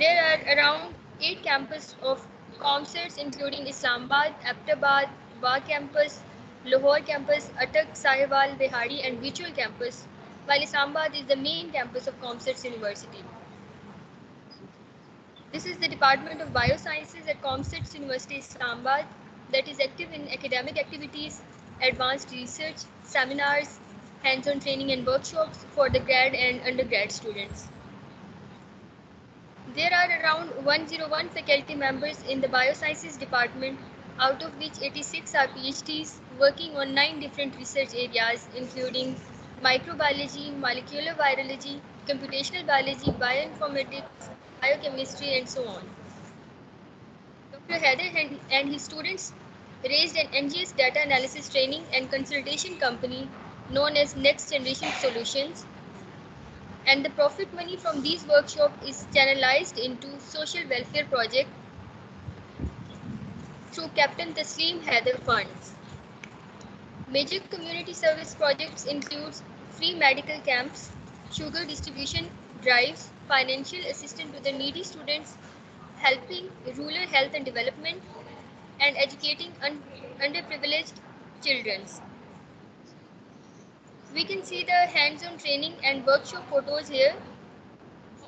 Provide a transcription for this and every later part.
There are around 8 campuses of ComCerts including Islamabad, Ahmedabad, Wagh campus, Lahore campus, Attock, Sahiwal, Behari and virtual campus, while Islamabad is the main campus of ComCerts University. This is the Department of Biosciences at ComCerts University Islamabad that is active in academic activities, advanced research, seminars, hands-on training and workshops for the grad and undergrad students. There are around 101 faculty members in the Biosciences department, out of which 86 are PhDs working on 9 different research areas including microbiology, molecular virology, computational biology, bioinformatics, biochemistry and so on. Dr. Heather and his students raised an NGS data analysis training and consultation company known as Next Generation Solutions, and the profit money from these workshops is channelized into social welfare project through Captain Taslim Haider funds. Major community service projects includes free medical camps, sugar distribution drives, financial assistance to the needy students, helping rural health and development, and educating underprivileged children. We can see the hands-on training and workshop photos here.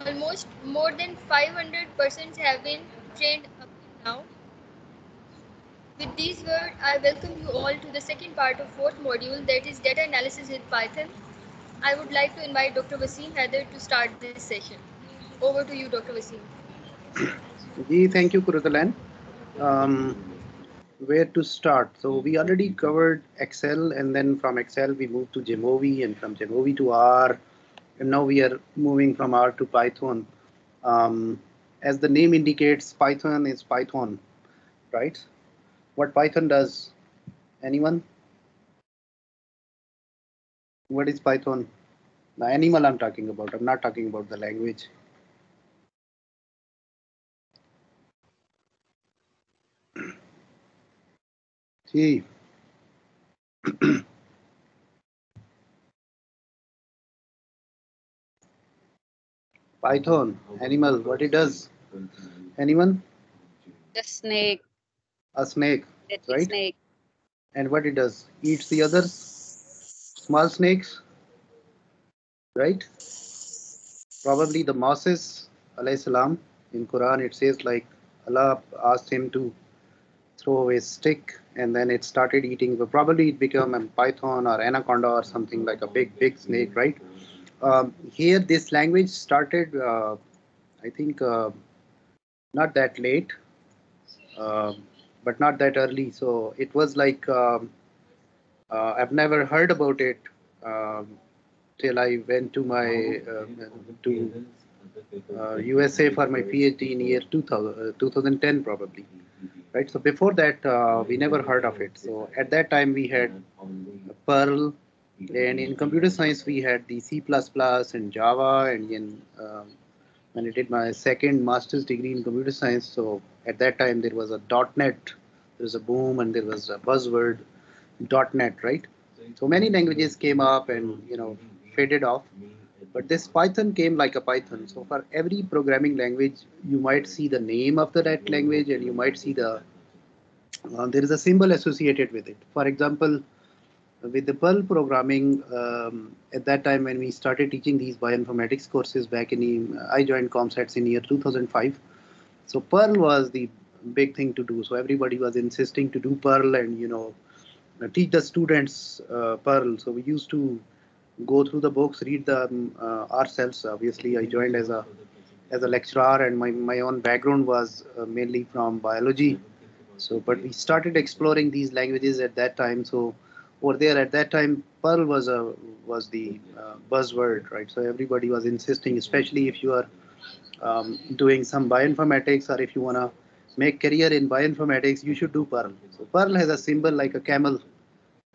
Almost more than 500 persons have been trained up to now. With these words, I welcome you all to the second part of fourth module, that is data analysis with Python. I would like to invite Dr. Wasim Haider to start this session. Over to you, Dr. Wasim. Thank you, Kurutalan. Where to start? So we already covered Excel, and then from Excel we moved to Jamovi, and from Jamovi to R, and now we are moving from R to Python. As the name indicates, Python is Python, right? What Python does? Anyone? What is Python? The animal I'm talking about. I'm not talking about the language. See. Python, animal, what it does? Anyone? The snake. A snake, right? Snake. And what it does? Eats the others? Small snakes, right? Probably the Moses, alayhi salam, in Quran it says like Allah asked him to throw away a stick and then it started eating, but probably it became a python or anaconda or something like a big snake, right? Here this language started, I think, not that late, but not that early. So it was like, I've never heard about it till I went to my to USA for my PhD in year 2010 probably, right? So before that, we never heard of it. So at that time we had Perl, and in computer science we had the C++ and Java, and in when I did my second master's degree in computer science, so at that time there was a .NET, there was a boom, and there was a buzzword .NET, right? So many languages came up and faded off, but this Python came like a Python. So for every programming language, you might see the name of that language, and you might see the there is a symbol associated with it. For example, with the Perl programming, at that time when we started teaching these bioinformatics courses back in, I joined ComStats in year 2005. So Perl was the big thing to do. So everybody was insisting to do Perl and teach the students Perl. So we used to go through the books, read them ourselves. Obviously, I joined as a lecturer, and my own background was mainly from biology. So, but we started exploring these languages at that time. So over there at that time, Perl was the buzzword, right? So everybody was insisting, especially if you are doing some bioinformatics, or if you want to make career in bioinformatics, you should do Perl. So Perl has a symbol like a camel.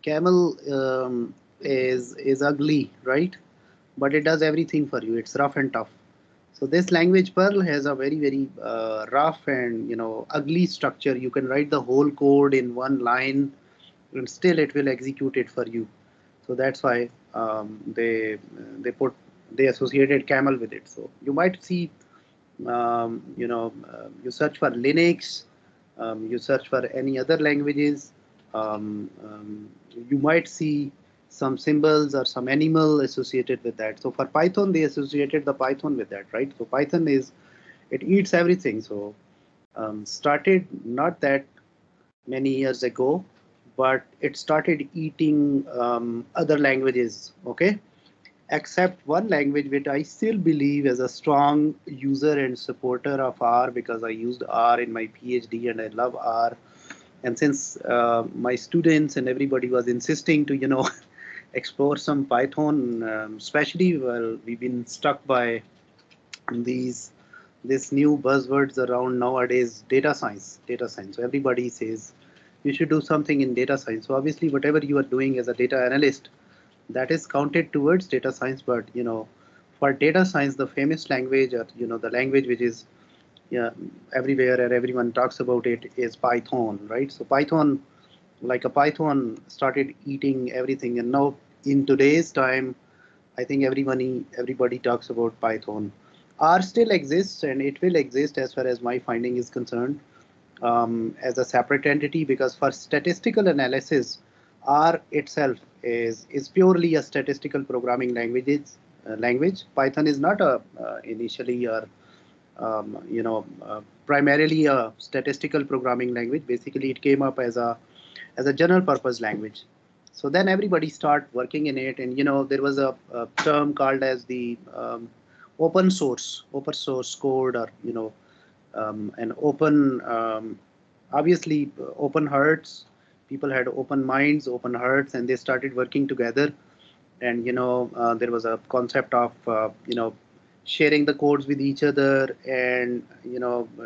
Camel is ugly, right? But it does everything for you. It's rough and tough. So this language Perl has a very rough and ugly structure. You can write the whole code in one line, and still it will execute it for you. So that's why they associated camel with it. So you might see You search for Linux, you search for any other languages, um, um, you might see some symbols or some animal associated with that. So for Python, they associated the Python with that, right? So Python is, it eats everything. So started not that many years ago, but it started eating other languages, okay? Except one language which I still believe as a strong user and supporter of R, because I used R in my PhD and I love R. And since my students and everybody was insisting to, explore some Python, especially, well, we've been stuck by these this new buzzwords around nowadays, data science. So everybody says you should do something in data science. So obviously whatever you are doing as a data analyst, that is counted towards data science. But for data science, the famous language, or the language which is, yeah, everywhere and everyone talks about it, is Python, right? So Python, like a Python, started eating everything. And now in today's time, I think everybody talks about Python. R still exists and it will exist as far as my finding is concerned, as a separate entity, because for statistical analysis, R itself is purely a statistical programming language. Python is not a initially or primarily a statistical programming language. Basically, it came up as a general purpose language. So then everybody start working in it, and there was a term called as the open source code, or an open, obviously open hearts. People had open minds, open hearts, and they started working together. And there was a concept of sharing the codes with each other, and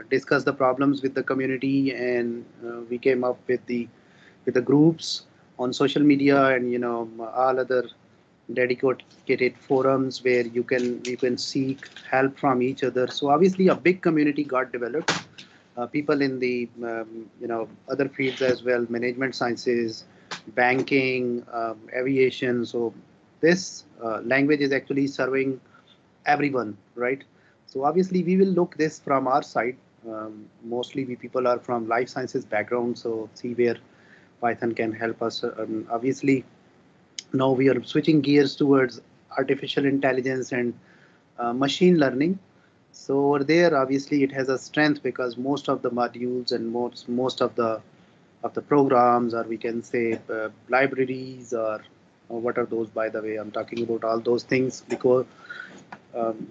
discuss the problems with the community. And we came up with the groups on social media, and all other dedicated forums where you can seek help from each other. So obviously a big community got developed. People in the other fields as well, management sciences, banking, aviation. So this language is actually serving everyone, right? So obviously we will look this from our side. Mostly we people are from life sciences background, so see where Python can help us. Obviously now we are switching gears towards artificial intelligence and machine learning. So over there, obviously, it has a strength because most of the modules and most of the programs, or we can say libraries, or what are those, by the way? I'm talking about all those things because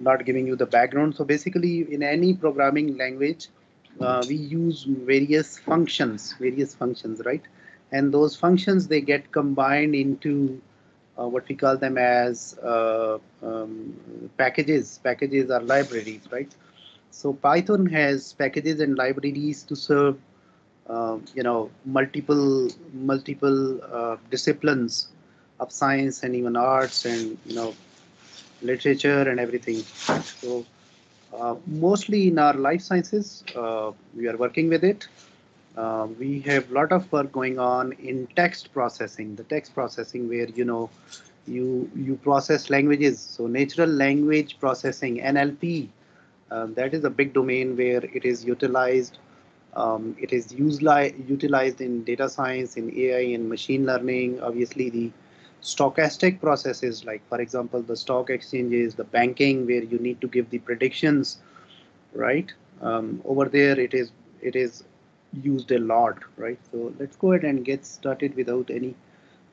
not giving you the background. So basically, in any programming language, we use various functions, right? And those functions, they get combined into what we call them as packages or libraries, right? So Python has packages and libraries to serve multiple disciplines of science and even arts, and literature and everything. So mostly in our life sciences, we are working with it. We have a lot of work going on in text processing. The text processing, where you process languages. So natural language processing, NLP, that is a big domain where it is utilized. It is utilized in data science, in AI, and machine learning. Obviously, the stochastic processes, like for example, the stock exchanges, the banking, where you need to give the predictions, right? Over there, it is used a lot, right? So let's go ahead and get started without any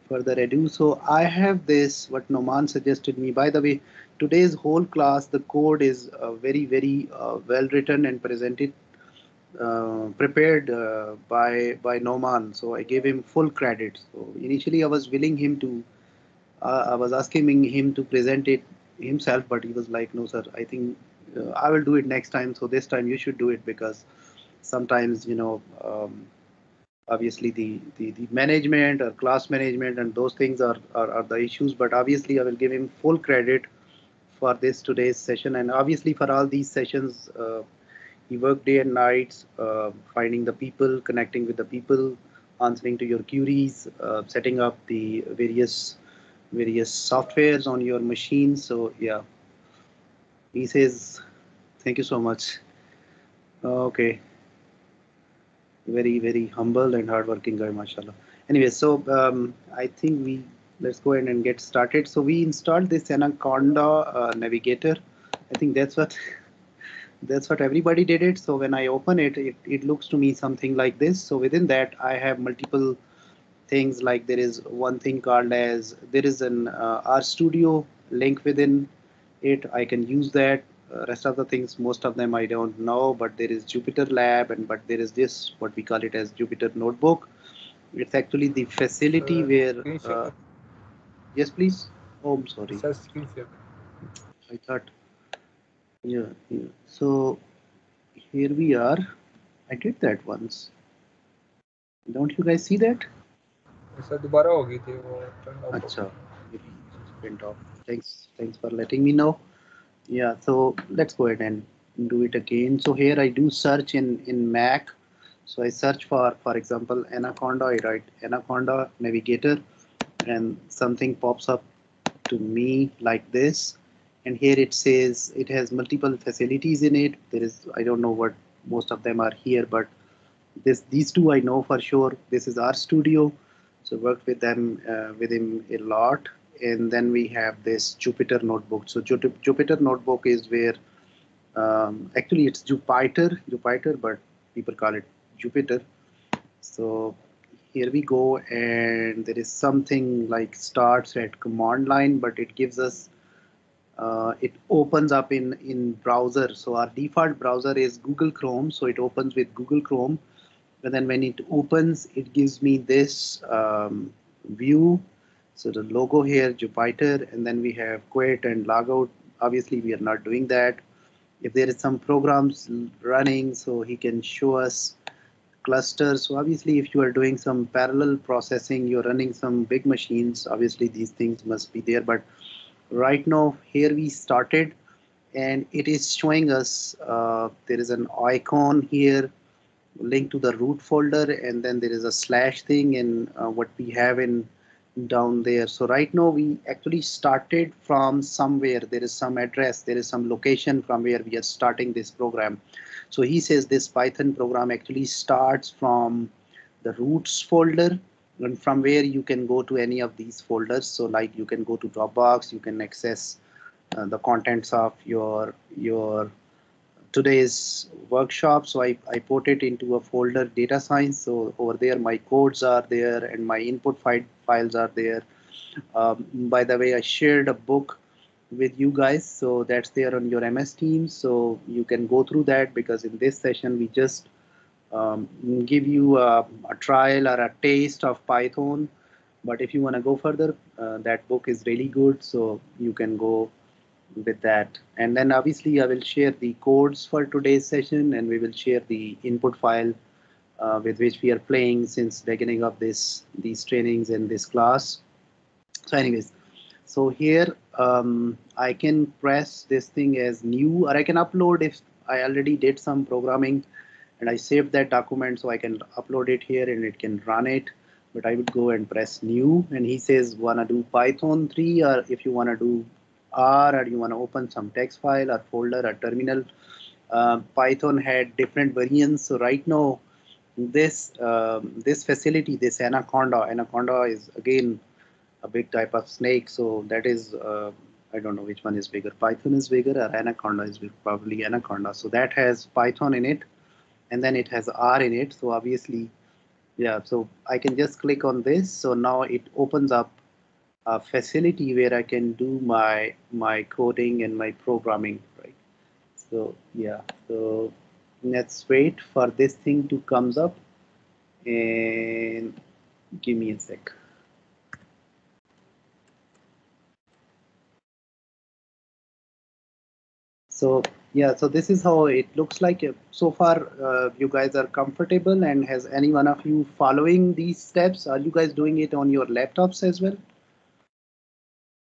further ado. So I have this, what Noman suggested me. By the way, today's whole class, the code is very well written and presented, prepared by Noman. So I gave him full credit. So initially, I was asking him to present it himself, but he was like, "No, sir, I think I will do it next time. So this time you should do it, because sometimes obviously the management or class management and those things are the issues. But obviously I will give him full credit for this today's session, and obviously for all these sessions, he worked day and nights, finding the people, connecting with the people, answering to your queries, setting up the various softwares on your machine. So yeah, he says thank you so much. Okay, very humble and hardworking guy, mashallah. Anyway, so I think we let's go ahead and get started. So we installed this Anaconda navigator. I think that's what everybody did it. So when I open it, it looks to me something like this. So within that, I have multiple things, like there is one thing called as there is an R Studio link within it. I can use that. Rest of the things, most of them I don't know, but there is Jupyter Lab, and but there is this what we call it as Jupyter Notebook. It's actually the facility Sir, where can you share the yes, please. Oh, I'm sorry. sir screen share? I thought yeah. So here we are. I did that once. Don't you guys see that? Sir दोबारा हो गई थी वो turn off हो Acha, गई थी. maybe it just went off. Thanks for letting me know. Yeah, so let's go ahead and do it again. So here I do search in Mac. So I search for example, Anaconda. I write Anaconda Navigator, and something pops up to me like this. And here it says it has multiple facilities in it. There is, I don't know what most of them are here, but these two I know for sure. This is our studio, so worked with them with him a lot. And then we have this Jupyter notebook. So Jupyter notebook is where actually it's Jupyter, but people call it Jupyter. So here we go, and there is something like starts at command line, but it gives us it opens up in browser. So our default browser is Google Chrome, so it opens with Google Chrome. But then when it opens, it gives me this view. So the logo here, Jupyter, and then we have quit and logout. Obviously, we are not doing that. If there is some programs running, so he can show us clusters. So obviously, if you are doing some parallel processing, you're running some big machines, obviously these things must be there. But right now, here we started, and it is showing us there is an icon here link to the root folder, and then there is a slash thing and what we have in down there. So right now we actually started from somewhere. There is some address, there is some location from where we are starting this program. So he says this Python program actually starts from the roots folder, and from where you can go to any of these folders. So like you can go to Dropbox, you can access the contents of your today's workshop. So I put it into a folder data science. So over there my codes are there and my files are there. By the way, I shared a book with you guys, so that's there on your MS Teams, so you can go through that, because in this session we just give you a trial or a taste of Python. But if you want to go further, that book is really good, so you can go with that. And then obviously I will share the codes for today's session, and we will share the input file with which we are playing since beginning of these trainings in this class. So anyways, so here I can press this thing as new, or I can upload if I already did some programming and I saved that document, so I can upload it here and it can run it. But I would go and press new, and he says wanna do Python 3, or if you wanna do R, or you wanna open some text file or folder or terminal. Python had different variants. So right now this facility, this Anaconda is again a big type of snake. So that is I don't know which one is bigger. Python is bigger or Anaconda is bigger? Probably Anaconda. So that has Python in it, and then it has R in it. So obviously, yeah. So I can just click on this. So now it opens up a facility where I can do my coding and my programming, right? So yeah. So let's wait for this thing to comes up, and give me a sec. So yeah, so this is how it looks like. So far, you guys are comfortable, and has any one of you following these steps? Are you guys doing it on your laptops as well?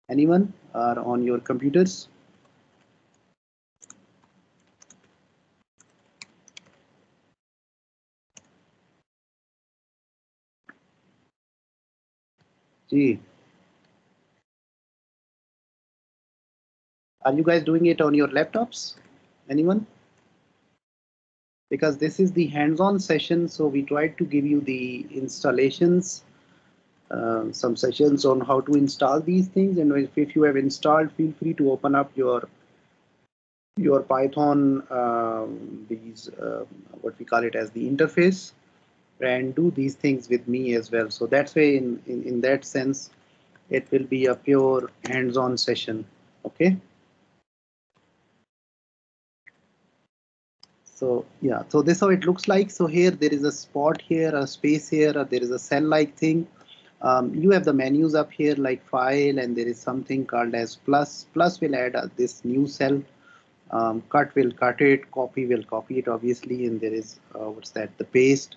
Anyone? Or on your computers? Gee, are you guys doing it on your laptops? Anyone? because this is the hands-on session. So we tried to give you the installations, some sessions on how to install these things. And if you have installed, feel free to open up your Python, these what we call it as the interface, and do these things with me as well. So that's why in that sense, it will be a pure hands-on session. Okay. So yeah, so this is how it looks like. So here there is a spot here, a space here, or there is a cell-like thing. You have the menus up here like file, and there is something called as plus. Plus will add this new cell. Cut will cut it, copy will copy it, obviously, and there is what's that? The paste.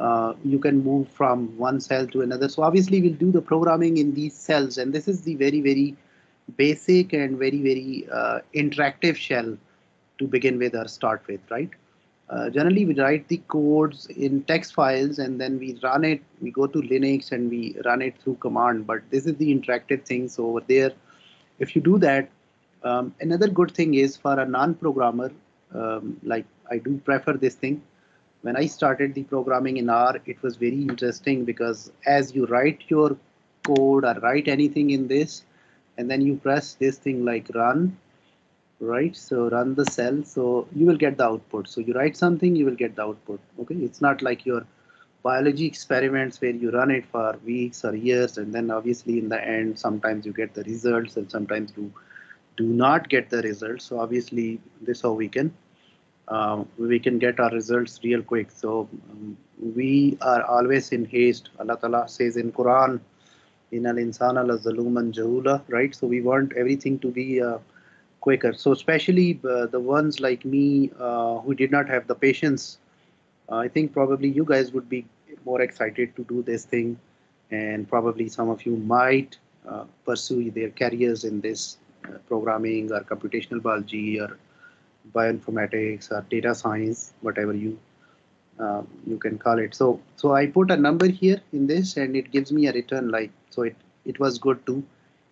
You can move from one cell to another. So obviously we'll do the programming in these cells, and this is the very basic and very interactive shell to begin with or start with, right? Generally, we write the codes in text files and then we run it. We go to Linux and we run it through command. But this is the interactive thing. So over there, if you do that, another good thing is for a non-programmer, like I do prefer this thing. When I started the programming in R, it was very interesting because as you write your code or write anything in this, and then you press this thing like run, right? So run the cell, so you will get the output. So you write something, you will get the output. Okay, it's not like your biology experiments where you run it for weeks or years, and then obviously in the end, sometimes you get the results, and sometimes you do not get the results. So obviously, this how we can get our results real quick. So we are always in haste. Allah Ta'ala says in Quran, in al insana la zaluman jahula, right? So we want everything to be quicker. So especially the ones like me who did not have the patience, I think probably you guys would be more excited to do this thing, and probably some of you might pursue their careers in this programming or computational biology or bioinformatics or data science, whatever you can call it. So I put a number here in this, and it gives me a return like so. It was good to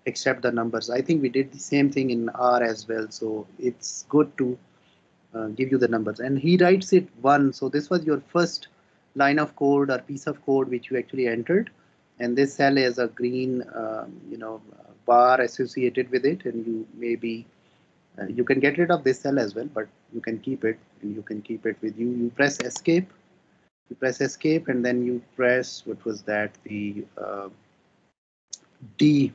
accept the numbers. I think we did the same thing in R as well. So it's good to give you the numbers. And he writes it one. So this was your first line of code or piece of code which you actually entered, and this cell has a green bar associated with it, and you maybe you can get rid of this cell as well, but you can keep it, and you can keep it with you. You press escape. You press escape, and then you press what was that? The D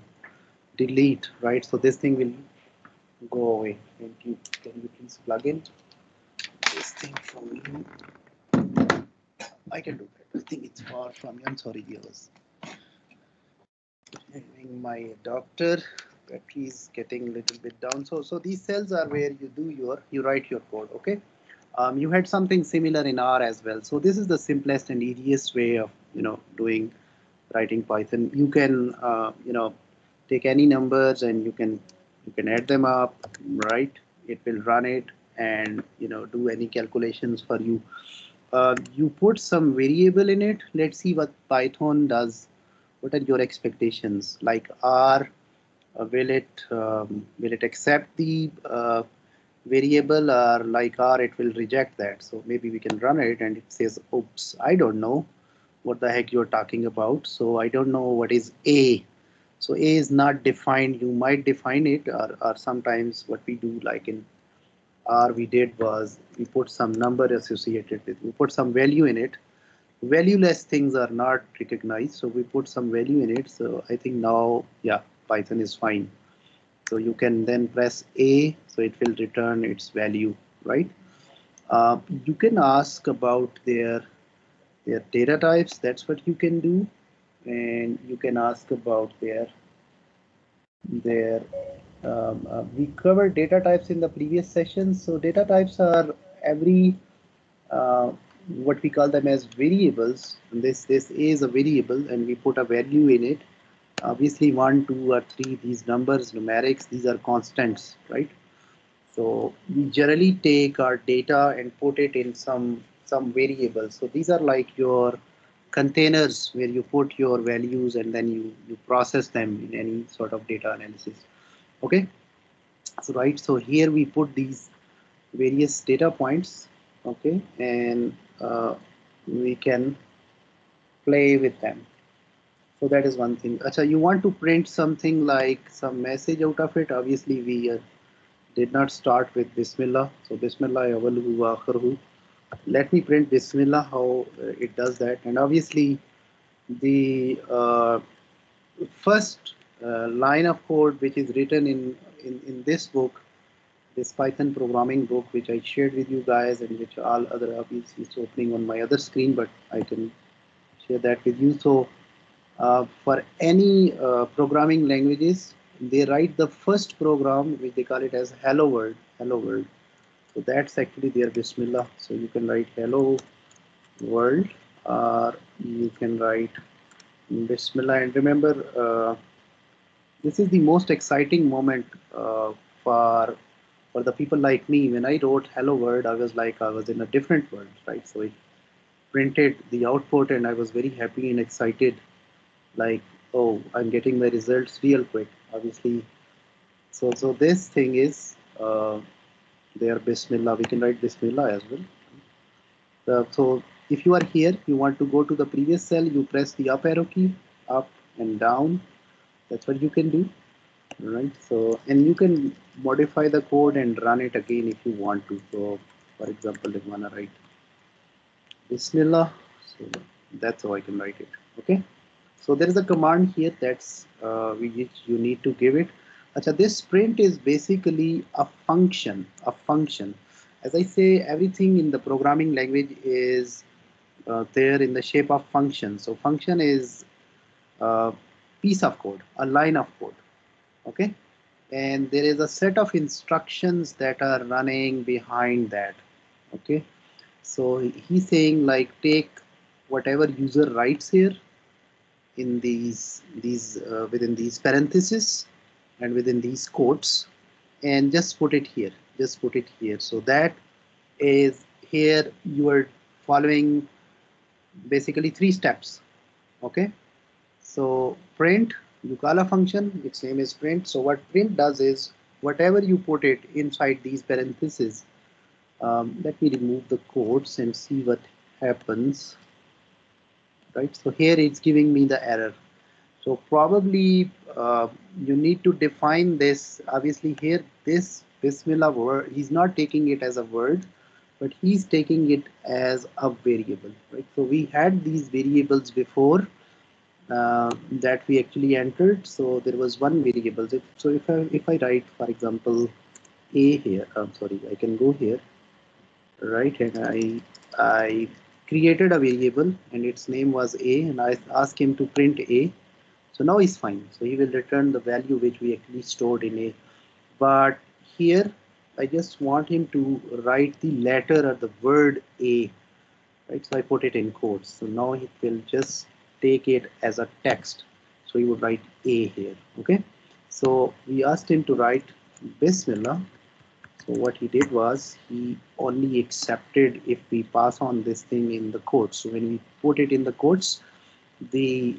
delete, right? So this thing will go away. Can you please plug in this thing from you? I can do that. I think it's far from you. I'm sorry, dears. My doctor battery is getting a little bit down. So these cells are where you write your code. Okay. You had something similar in R as well. So this is the simplest and easiest way of doing writing Python. You can take any numbers and you can add them up, right? It will run it and do any calculations for you. You put some variable in it. Let's see what Python does. What are your expectations? Like R, will it accept the variable, or like R, it will reject that? So maybe we can run it and it says, oops, I don't know what the heck you're talking about. So I don't know what is A. So A is not defined. You might define it, or sometimes what we do, like in R, we did was we put some number associated with, we put some value in it. Valueless things are not recognized, so we put some value in it. So I think now, yeah, Python is fine. So you can then press A, so it will return its value, right? You can ask about their data types. That's what you can do, and you can ask about their we covered data types in the previous sessions. So data types are every uh, what we call them as variables. This is a variable, and we put a value in it. Obviously, 1, 2, or 3. These numbers, numerics, these are constants, right? So we generally take our data and put it in some variables. So these are like your containers where you put your values and then you process them in any sort of data analysis. Okay. So right. So here we put these various data points. okay, and we can play with them. So that is one thing. Acha, you want to print something like some message out of it. Obviously, we did not start with Bismillah. So Bismillah awwaluhu wa akhiruhu. Let me print Bismillah, how it does that. And obviously, the first line of code which is written in this book, this Python programming book, which I shared with you guys, and which all other obviously is opening on my other screen, but I can share that with you. So for any programming languages, they write the first program, which they call it as hello world, hello world. So that's actually their Bismillah. So you can write hello world, or you can write Bismillah. And remember, this is the most exciting moment for the people like me. When I wrote hello world, I was like I was in a different world, right? So it printed the output, and I was very happy and excited, like, oh, I'm getting my results real quick, obviously. So this thing is their Bismillah. We can write Bismillah as well. So if you are here, you want to go to the previous cell, you press the up arrow key, up and down. That's what you can do, right? So, and you can modify the code and run it again if you want to. So for example, if you want to write Bismillah, so that's how I can write it. Okay. So there is a command here that's which you need to give it. Achha, this print is basically a function. A function. As I say, everything in the programming language is there in the shape of function. So function is a piece of code, a line of code. Okay, and there is a set of instructions that are running behind that. Okay, so he's saying like take whatever user writes here in these within these parentheses and within these quotes, and just put it here, just put it here. So that is, here you are following basically three steps. Okay, so print, you call a function, its name is print. So what print does is whatever you put it inside these parentheses, let me remove the quotes and see what happens. Right, so here it's giving me the error. So probably you need to define this. Obviously here this Bismillah word, he's not taking it as a word, but he's taking it as a variable, right? So we had these variables before that we actually entered. So there was one variable. So if I write, for example, a here, I'm sorry, I can go here, right? And I created a variable and its name was a, and I asked him to print a. So now he's fine. So he will return the value which we actually stored in a. But here I just want him to write the letter or the word a, right? So I put it in quotes. So now it will just take it as a text. So he would write a here. Okay. So we asked him to write Bismillah. So what he did was he only accepted if we pass on this thing in the quotes. So when we put it in the quotes, the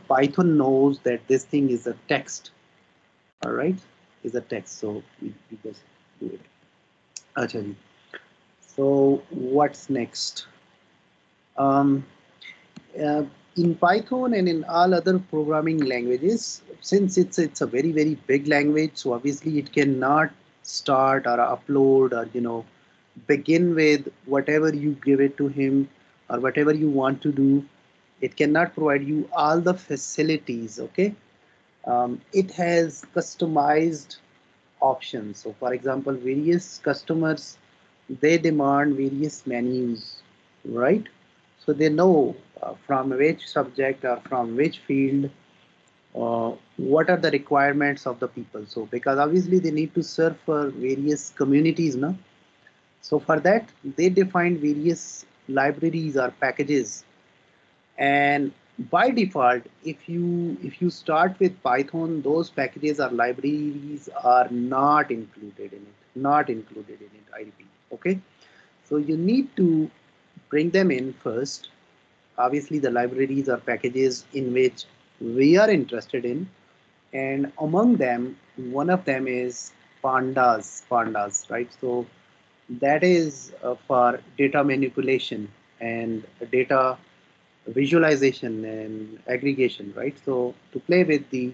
Python knows that this thing is a text. All right, is a text. So we just do it. Acha ji. So what's next? Um, uh, in Python and in all other programming languages, since it's a very big language, so obviously it cannot start or upload or begin with whatever you give it to him or whatever you want to do. It cannot provide you all the facilities. Okay, it has customized options. So for example, various customers, they demand various menus, right? So they know from which subject or from which field what are the requirements of the people. So because obviously they need to serve for various communities, no? So for that they define various libraries or packages, and by default if you start with Python, those packages or libraries are not included in it, not included in it, I repeat. Okay, so you need to bring them in first. Obviously the libraries or packages in which we are interested in, and among them one of them is pandas, right? So that is for data manipulation and data visualization and aggregation, right? So to play with the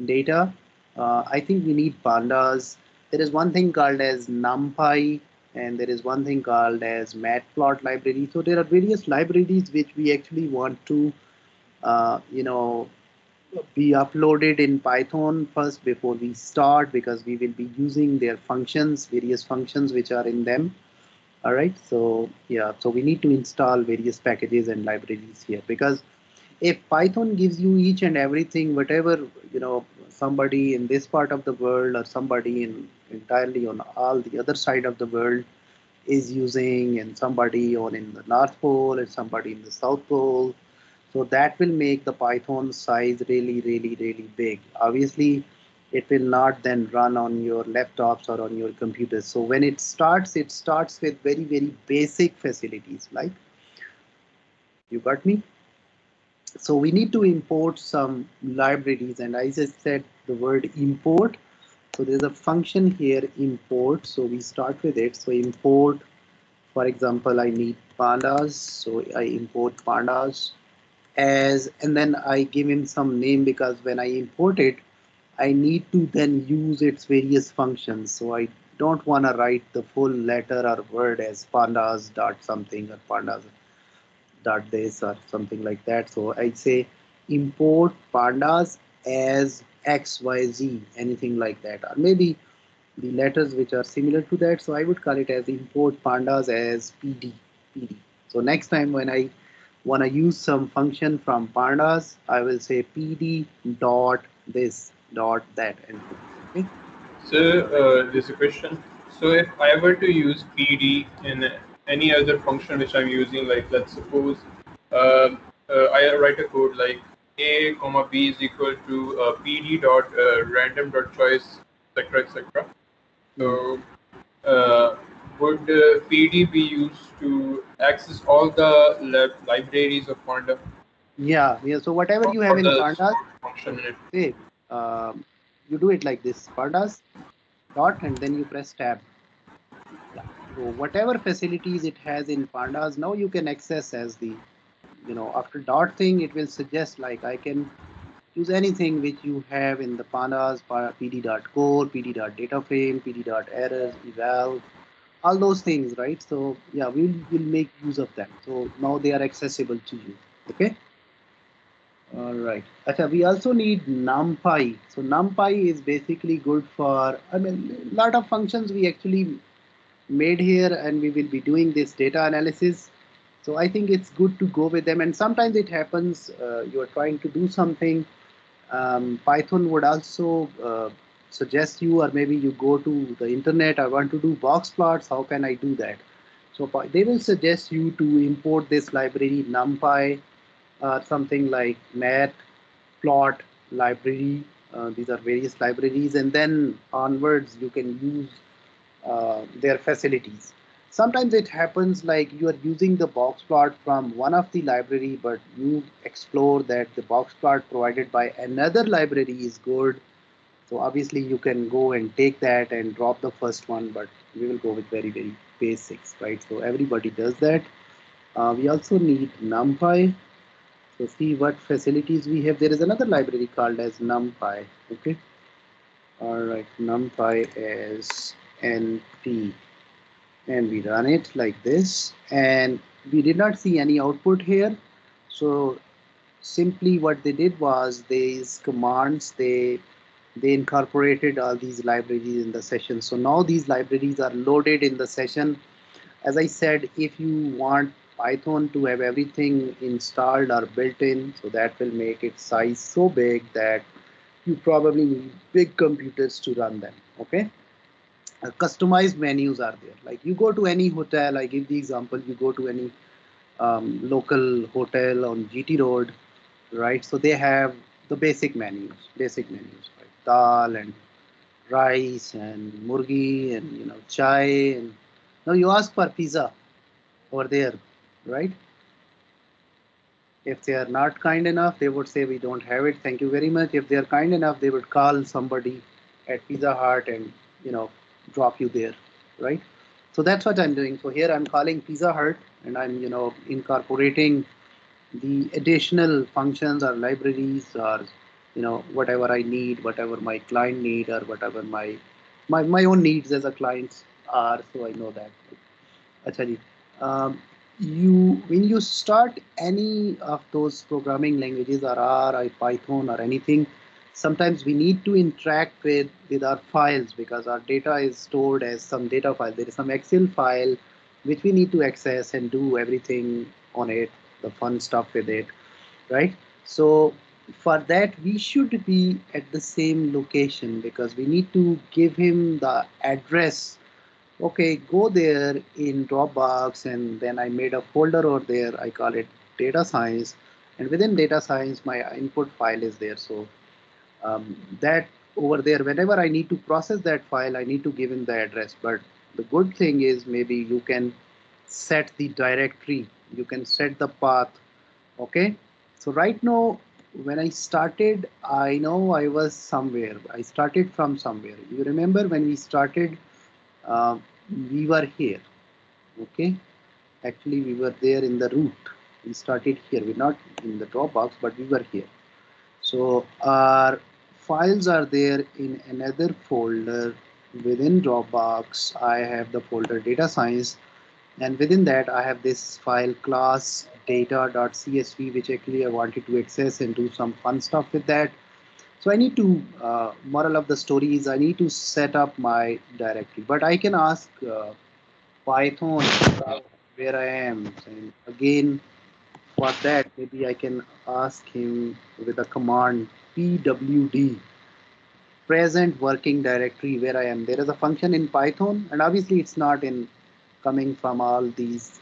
data, I think we need pandas. There is one thing called as Numpy, and there is one thing called as matplot library. So there are various libraries which we actually want to, you know, be uploaded in Python first before we start, because we will be using their functions, various functions which are in them. All right, so yeah, so we need to install various packages and libraries here, because if Python gives you each and everything, whatever, somebody in this part of the world or somebody in entirely on all the other side of the world is using, and somebody on in the North Pole and somebody in the South Pole, so that will make the Python size really, really, really big. Obviously, it will not then run on your laptops or on your computers. So when it starts with very, very basic facilities. Like, you got me? So we need to import some libraries, and I just said the word import. So there's a function here, import. So we start with it. So import, for example, I need pandas. So I import pandas as, and then I give him some name, because when I import it, I need to then use its various functions. So I don't want to write the full letter or word as pandas dot something or pandas dot this or something like that. So I say import pandas as XYZ, anything like that, or maybe the letters which are similar to that. So I would call it as import pandas as PD. So next time when I want to use some function from pandas, I will say PD dot this dot that and put it. Okay. So there's a question. So if I were to use PD in any other function which I'm using, like let's suppose I write a code like a comma b is equal to PD dot random dot choice, etc., etc. So uh, would PD be used to access all the libraries of Panda Yeah. So whatever or you have in the pandas, function in it? say you do it like this: pandas dot, and then you press tab. Yeah. So whatever facilities it has in pandas, now you can access as the, after dot thing, it will suggest like I can use anything which you have in the pandas, pd.core, pd.dataframe, pd.errors, eval, all those things, right? So yeah, we'll make use of them. So now they are accessible to you. Okay. All right. Acha, we also need Numpy. So Numpy is basically good for, I mean, a lot of functions we actually made here, and we will be doing this data analysis. So I think it's good to go with them. And sometimes it happens, you are trying to do something. Python would also suggest you, or maybe you go to the internet, I want to do box plots, how can I do that? So they will suggest you to import this library NumPy, something like matplot library. These are various libraries, and then onwards you can use their facilities. Sometimes it happens like you are using the box plot from one of the library, but you explore that the box plot provided by another library is good. So obviously you can go and take that and drop the first one, but we will go with very, very basics, right? So everybody does that. We also need NumPy. So see what facilities we have. There is another library called as NumPy. Okay. All right. NumPy as NP, and we run it like this, and we did not see any output here. So simply what they did was these commands, they incorporated all these libraries in the session. So now these libraries are loaded in the session. As I said, if you want Python to have everything installed or built in, so that will make its size so big that you probably need big computers to run them. Okay. Customized menus are there. Like you go to any hotel, I give the example, you go to any local hotel on GT Road, right? So they have the basic menus, right? Dal and rice and murgi and chai, and now you ask for pizza over there, right? If they are not kind enough, they would say we don't have it, thank you very much. If they are kind enough, they would call somebody at Pizza Hut and drop you there, right? So that's what I'm doing. So here I'm calling Pizza Hut, and I'm incorporating the additional functions or libraries, or whatever I need, whatever my client need, or whatever my own needs as a client are. So I know that. Acha ji. When you start any of those programming languages, or R or Python or anything, sometimes we need to interact with our files, because our data is stored as some data file. There is some Excel file which we need to access and do everything on it, the fun stuff with it, right? So for that we should be at the same location, because we need to give him the address. Okay, go there in Dropbox, and then I made a folder over there. I call it data science, and within data science, my input file is there. So that over there, whenever I need to process that file, I need to give him the address. But the good thing is, maybe you can set the directory, you can set the path. Okay, so right now, when I started, I know I was somewhere. I started from somewhere. You remember when we started? uh, we were here. Okay, actually we were there in the root. We started here. We're not in the Dropbox, but we were here. So our files are there in another folder within Dropbox. I have the folder data science, and within that I have this file class data.csv, which actually I wanted to access and do some fun stuff with that. So I need to, moral of the story is, I need to set up my directory, but I can ask Python where I am. And again, for that, maybe I can ask him with a command pwd, present working directory, where I am. There is a function in Python, and obviously it's not in coming from all these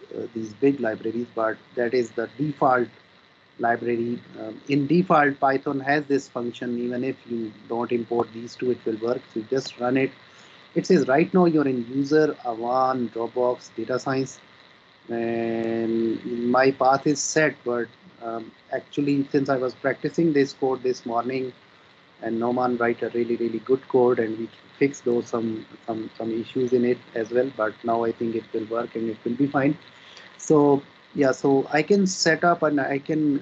big libraries, but that is the default library. In default, Python has this function. Even if you don't import these two, it will work. So you just run it. It says right now you're in user Avan Dropbox data science, and my path is set. But actually, since I was practicing this code this morning, and Noman write a really good code, and we fixed those some issues in it as well. But now I think it will work and it will be fine. So yeah, so I can set up, and I can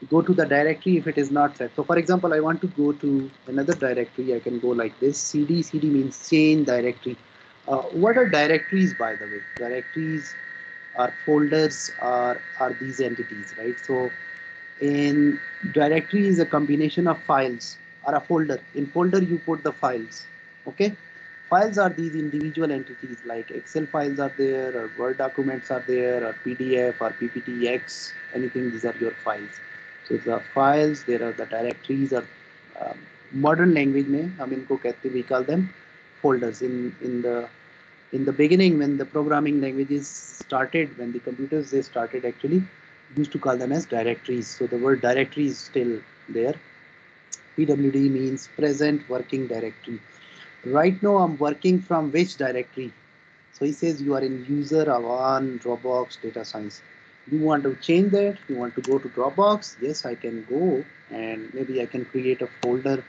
go to the directory if it is not set. So for example, I want to go to another directory. I can go like this: cd means change directory. What are directories, by the way? Directories are folders, are these entities, right? So in directory is a combination of files, or a folder. In folder you put the files. Okay, files are these individual entities, like Excel files are there, or Word documents are there, or PDF or PPTX, anything. These are your files. So the files, there are the directories, or modern language में हम इनको कहते, we call them folders. In the beginning, when the programming languages started, when the computers they started, actually used to call them as directories. So the word directory is still there. PWD means present working directory. Right now I'm working from which directory? So he says you are in user Avan Dropbox data science. You want to change that? You want to go to Dropbox? Yes, I can go, and maybe I can create a folder,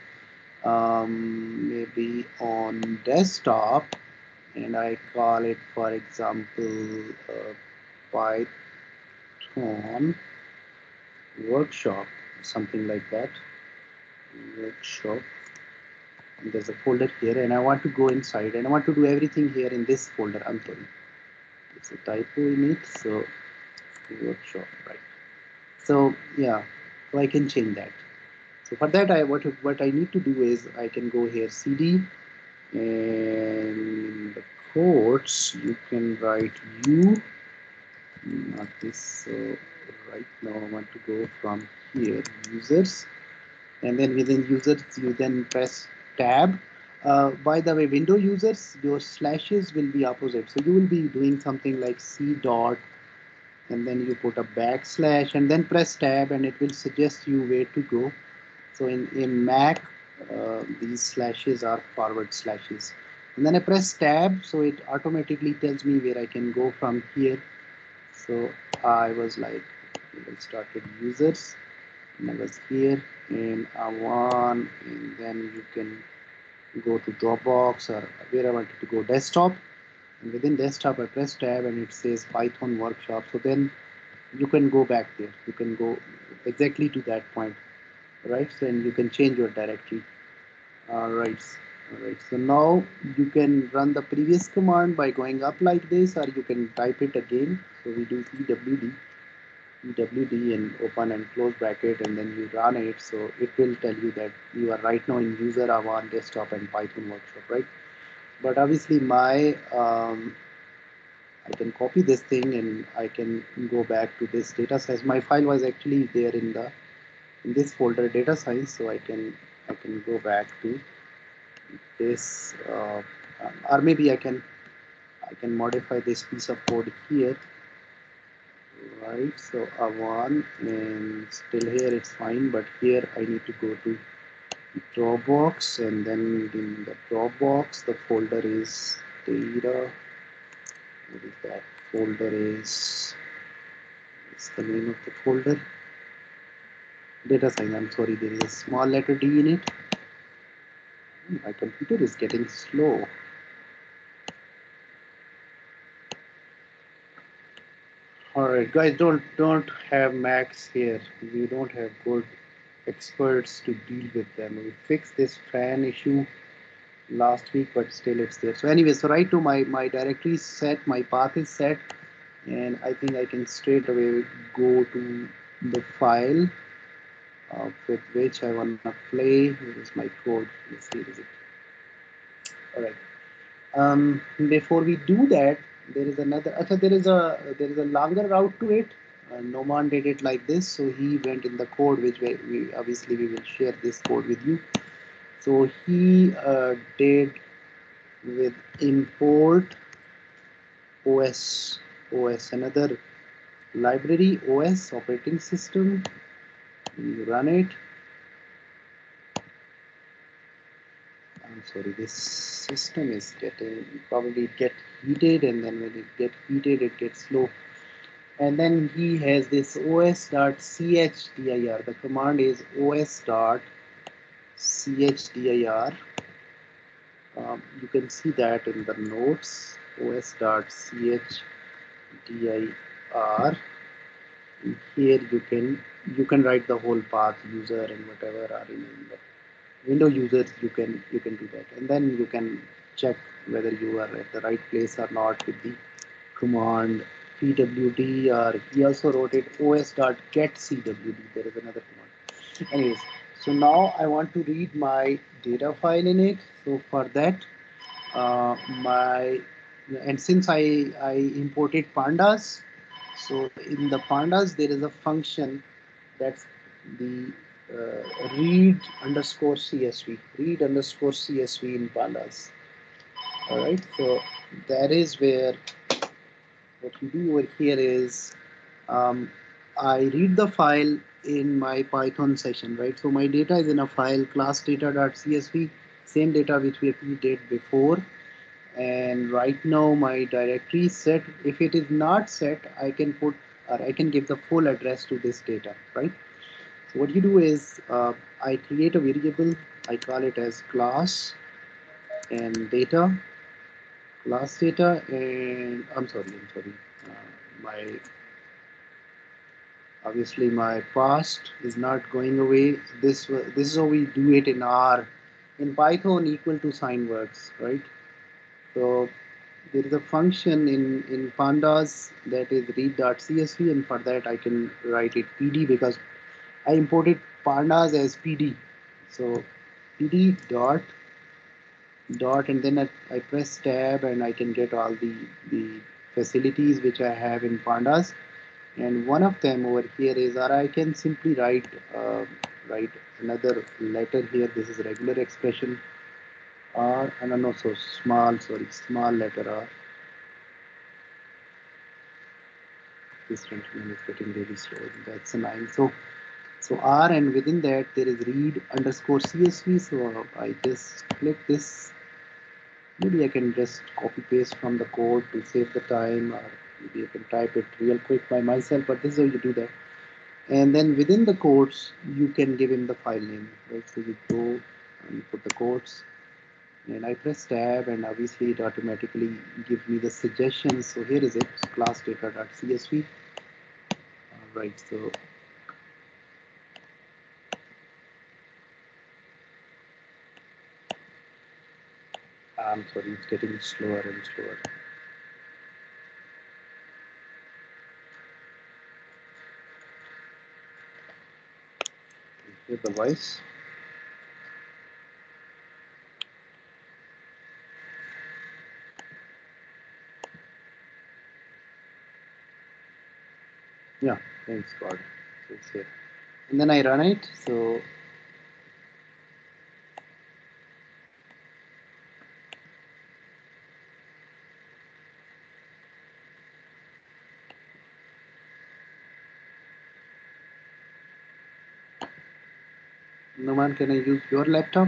maybe on desktop, and I call it, for example, Python workshop, something like that. Workshop. And there's a folder here, and I want to go inside, and I want to do everything here in this folder. I'm sorry, it's a typo in it. So workshop, right? So yeah, so I can change that. So for that, what I need to do is I can go here cd, and in the quotes you can write u, not this. So right now I want to go from here, users, and then within users you then press tab. By the way, window users, your slashes will be opposite. So you will be doing something like c dot, and then you put a backslash, and then press tab, and it will suggest you where to go. So in Mac, these slashes are forward slashes. And then I press tab, so it automatically tells me where I can go from here. So I was like, I started users, and I was here in Avan, and then you can go to Dropbox, or where I wanted to go, desktop. Within desktop, I press tab and it says Python workshop. So then you can go back there. You can go exactly to that point, right? So and you can change your directory. All right. All right. So now you can run the previous command by going up like this, or you can type it again. So we do pwd and open and close bracket, and then you run it. So it will tell you that you are right now in user Avan desktop and Python workshop, right? But obviously I can copy this thing and I can go back to this data size. My file was actually there in this folder data science, so I can go back to this, or maybe I can modify this piece of code here, right? So one, and still here it's fine, but here I need to go to Dropbox, and then in the Dropbox the folder is data. What is that folder is? What's the name of the folder? Data sign. I'm sorry, there is a small letter D in it. My computer is getting slow. All right, guys, don't have Macs here. We don't have good experts to deal with them. We fixed this fan issue last week, but still it's there. So anyway, so right to my directory is set, my path is set, and I think I can straight away go to the file with which I wanna play. Here is my code. Let's see, is it? All right. Before we do that, there is another. There is a longer route to it. Noman did it like this, so he went in the code, which we obviously we will share this code with you. So he did with import OS another library OS operating system. You run it. I'm sorry, this system is getting probably get heated, and then when it get heated, it gets slow. And then he has this os.chdir. The command is os.chdir. You can see that in the notes, os.chdir. Here you can write the whole path, user and whatever are in the window users. You can do that, and then you can check whether you are at the right place or not with the command pwd, or he also wrote it os.getcwd. There is another command. Anyways, so now I want to read my data file in it. So for that, my and since I imported pandas, so in the pandas there is a function that's the read underscore csv in pandas. All right, so that is where what you do over here is I read the file in my Python session, right? So my data is in a file class data.csv, same data which we did before. And right now my directory is set. If it is not set, I can put, or I can give the full address to this data, right? So what you do is I create a variable, I call it as class and data, class data, and I'm sorry, my obviously my past is not going away. This is how we do it in R. In Python, equal to sign works, right? So there is a function in pandas that is read.csv, and for that I can write it pd because I imported pandas as pd. So pd dot and then I press tab and I can get all the facilities which I have in pandas, and one of them over here is, or I can simply write another letter here. This is regular expression, or no, so small letter R. This gentleman is getting really slow. That's a 9. So R, and within that there is read underscore CSV. So I just click this. Maybe I can just copy paste from the code to save the time, or maybe I can type it real quick by myself. But this is how you do that. And then within the quotes, you can give him the file name, right? So you go and you put the quotes, and I press tab, and obviously it automatically gives me the suggestions. So here is it, class data.csv. All right, so I'm sorry, it's getting slower and slower. Hear the voice. Yeah, thanks God. So it's here. And then I run it. So Numan, can I use your laptop?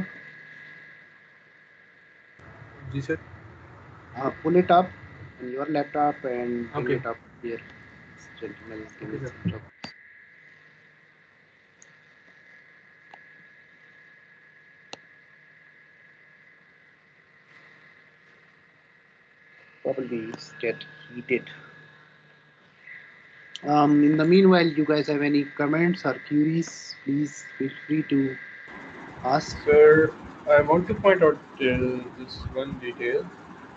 जी sir. Pull it up on your laptop and bring Okay. it up here. This gentleman is giving Okay, sir. some trouble. Probably get heated. In the meanwhile, you guys have any comments or queries? Please feel free to ask. Sir, I want to point out this one detail.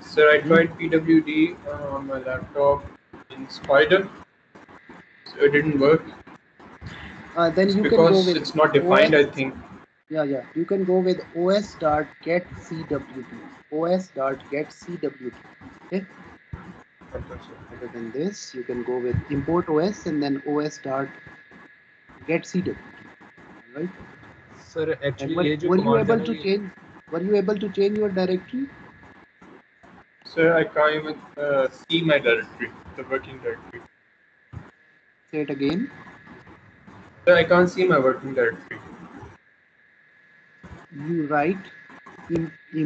Sir, I Mhm. tried PWD on my laptop in Spider. So it didn't work. Then It's you can go because with it's not defined, I OS. think. Yeah. You can go with os.getcwt. os.getcwt. Okay. Okay, sir. Other than this, you can go with import OS and then os.getcwt. All right. Sir And actually ये जो were you commands है able ना to ये change? Were you able to change your directory? Sir, I can't even see my directory, the working directory. Say it again. Sir, I can't see my working directory. You write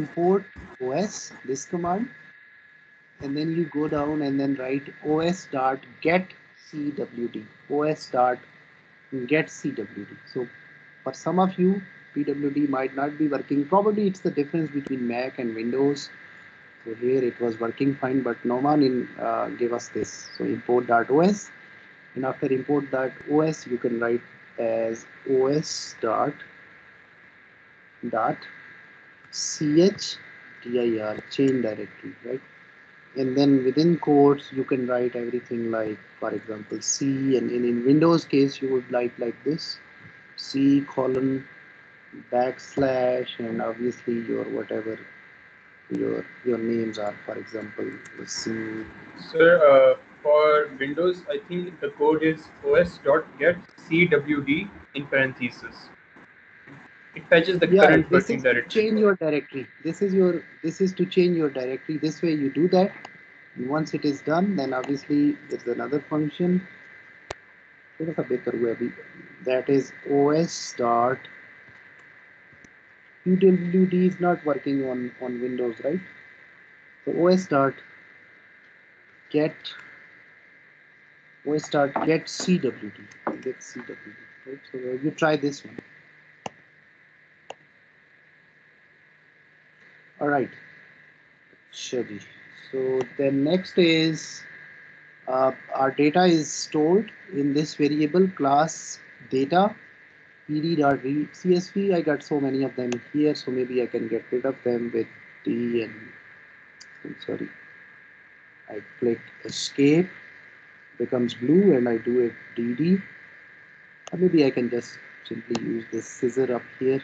import OS, this command, and then you go down and then write os.getcwd. os.getcwd. So for some of you, PWD might not be working. Probably it's the difference between Mac and Windows. So here it was working fine, but Noman gave us this. So import.os, and after import.os, you can write as os.chdir, chain directory, right? And then within quotes, you can write everything like, for example, C, and in Windows case, you would like this, C colon backslash, and obviously your whatever your names are, for example, C. Sir, for Windows, I think the code is os.getcwd in parentheses. It fetches the Yeah, current this working is to directory. change your directory. This is to change your directory. This way you do that. And once it is done, then obviously there's another function. That is os dot PWD is not working on Windows, right? So os dot get cwd, right? So you try this one. All right, Shadi. So then next is our data is stored in this variable class data pd.read.csv. I got so many of them here, so maybe I can get rid of them with D and I'm sorry. I click escape, becomes blue, and I do it dd. Or maybe I can just simply use this scissor up here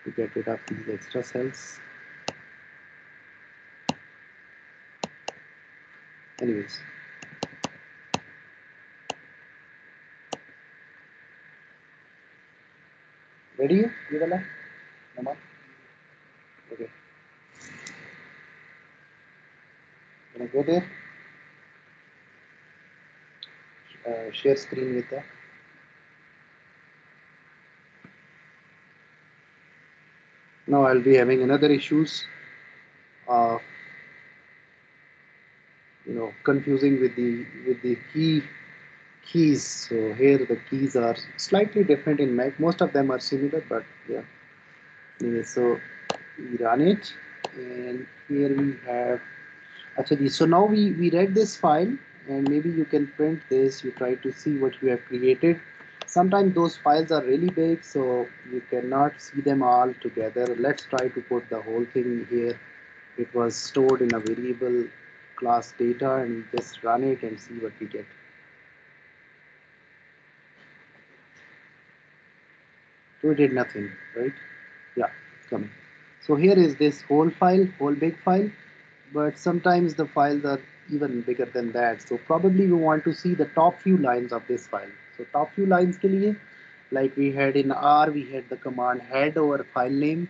to get rid of these extra cells. Anyways, ready? You wala? Nama? Okay. Gonna go there. Share screen with that. Now I'll be having another issues of confusing with the keys. So here the keys are slightly different in Mac. Most of them are similar, but yeah. Anyway, so we run it, and here we have actually. So now we read this file, and maybe you can print this. You try to see what you have created. Sometimes those files are really big, so you cannot see them all together. Let's try to put the whole thing here. It was stored in a variable class data, and just run it and see what we get. So we did nothing, right? Yeah, coming. So here is this whole file, whole big file, but sometimes the files are even bigger than that. So probably we want to see the top few lines of this file. So top few lines के लिए, like we had in R, we had the command head over file name.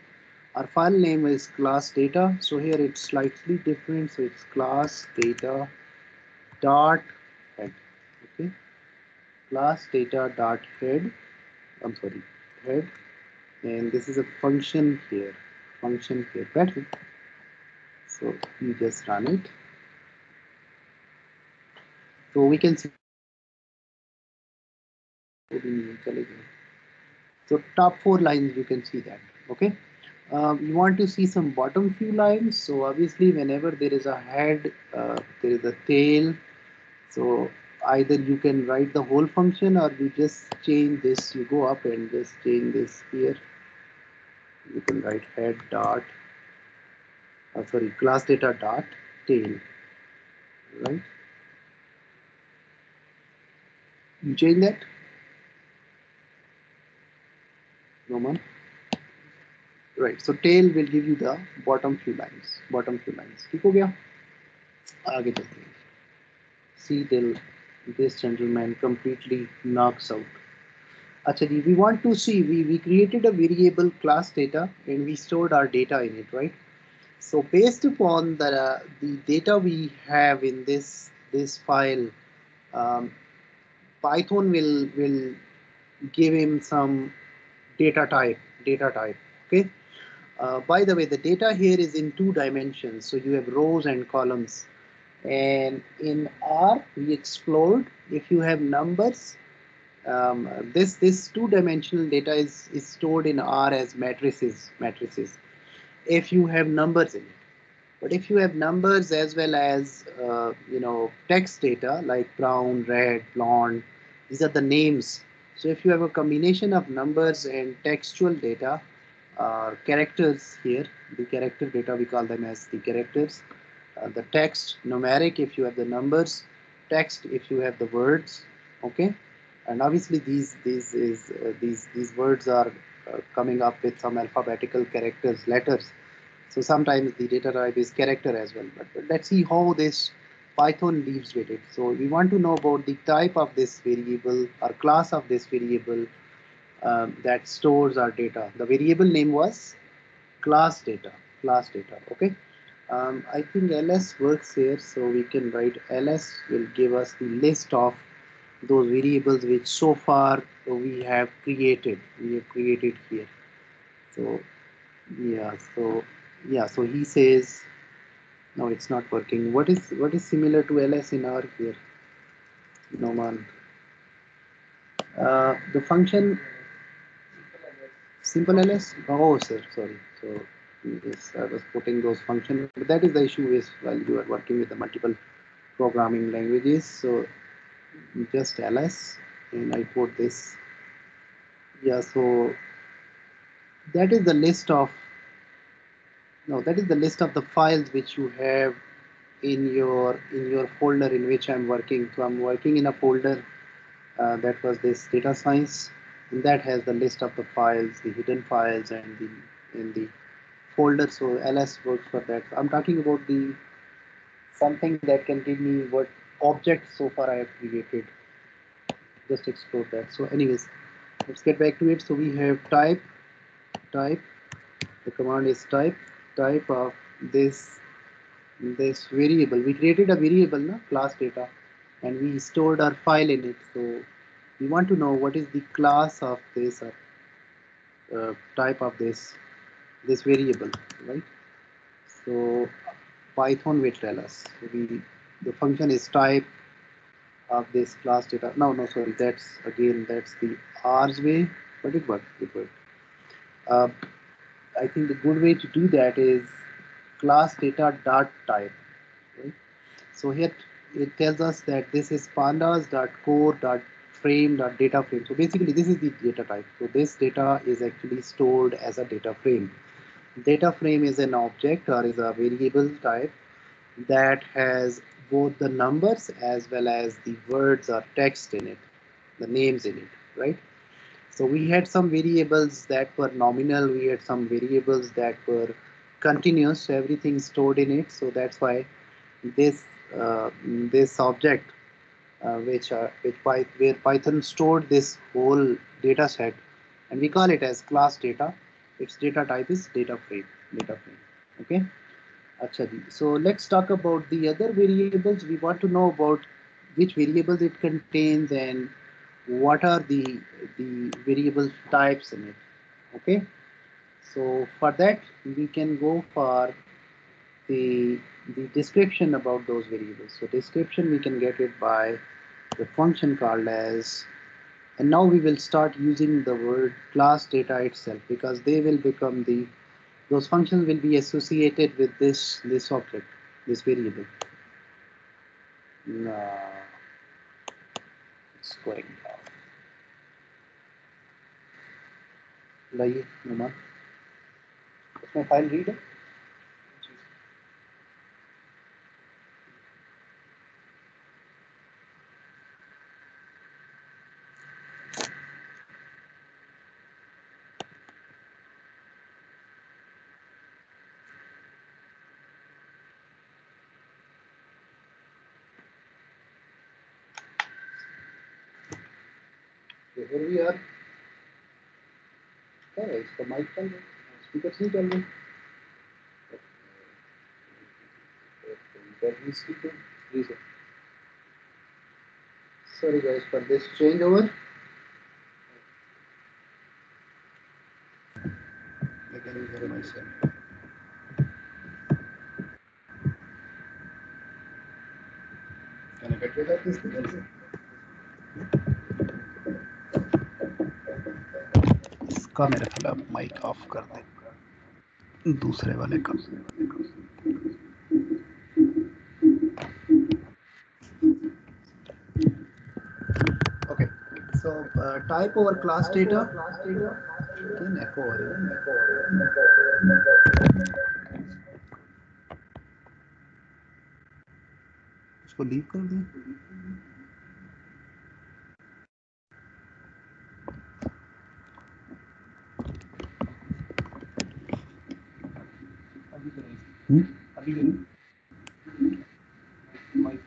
Our file name is class data. So here it's slightly different. So it's class data dot head. Okay, class data dot head. I'm sorry, head, and this is a function here. Function here. Better. So you just run it. So we can see. So top four lines, you can see that. Okay. You want to see some bottom few lines. So obviously, whenever there is a head, there is a tail. So either you can write the whole function, or you just change this. You go up and just change this here. You can write head dot, sorry, class data dot tail, right? You change that, Roman. Right. So tail will give you the bottom few lines. Bottom few lines. ठीक हो गया? आगे चलते हैं. See till this gentleman completely knocks out. Actually, we want to see, we created a variable class data and we stored our data in it, right? So based upon the data we have in this file, um, Python will give him some data type. Okay. By the way, the data here is in 2 dimensions. So you have rows and columns. And in R, we explored if you have numbers. This 2-dimensional data is stored in R as matrices. If you have numbers in it. But if you have numbers as well as text data like brown, red, blonde, these are the names. So if you have a combination of numbers and textual data, characters here, the character data we call them as the characters. The text numeric if you have the numbers, text if you have the words. Okay, and obviously these words are coming up with some alphabetical characters, letters. So sometimes the data type is character as well. But let's see how this Python deals with it. So we want to know about the type of this variable or class of this variable that stores our data. The variable name was class data. Class data. Okay. I think ls works here, so we can write ls will give us the list of those variables which so far we have created. We have created here. So yeah. So he says no, it's not working. What is similar to ls in R here? No man. The function simple ls. Oh, sir, sorry. So yes, I was putting those functions, but that is the issue is while you are working with the multiple programming languages. So just ls, and I put this. Yeah. So that is the list of no, that is the list of the files which you have in your folder in which I'm working. So I'm working in a folder that was this data science, and that has the list of the files, the hidden files, and the in the folder. So ls works for that. I'm talking about the something that can give me what objects so far I have created. Just explore that. So anyways, let's get back to it. So we have type. The command is type of this variable. We created a variable, na, class data, and we stored our file in it. So we want to know what is the class of this type of this variable, right? So Python will tell us. So the function is type of this class data. No, sorry. That's the R's way, but it worked. Uh, I think the good way to do that is class data dot type. Right? So here it tells us that this is pandas dot core dot frame dot data frame. So basically this is the data type. So this data is actually stored as a data frame. Data frame is an object or is a variable type that has both the numbers as well as the words or text in it, the names in it, right? So we had some variables that were nominal, we had some variables that were continuous, so everything stored in it. So that's why this this object, where Python stored this whole data set, and we call it as class data. Its data type is data frame. Data frame. Okay. Acha ji. So let's talk about the other variables. We want to know about which variables it contains and what are the variable types in it. Okay. So for that we can go for the the description about those variables. So description we can get it by the function called as, and now we will start using the word class data itself because they will become the, those functions will be associated with this object, this variable. No, it's going down. लाइए नुमान, उसमें file read है. So here we are. क्या है इसका mic चल रहा है, speaker नहीं चल रहे. Sorry guys for this changeover. I can hear myself. Can I get rid of this thing also? इसका मेरे ख्याल माइक ऑफ कर दे दूसरे वाले का. Okay, so type over class data. Again echo हो रही है. इसको लीव कर दें. अभी करें. Mic.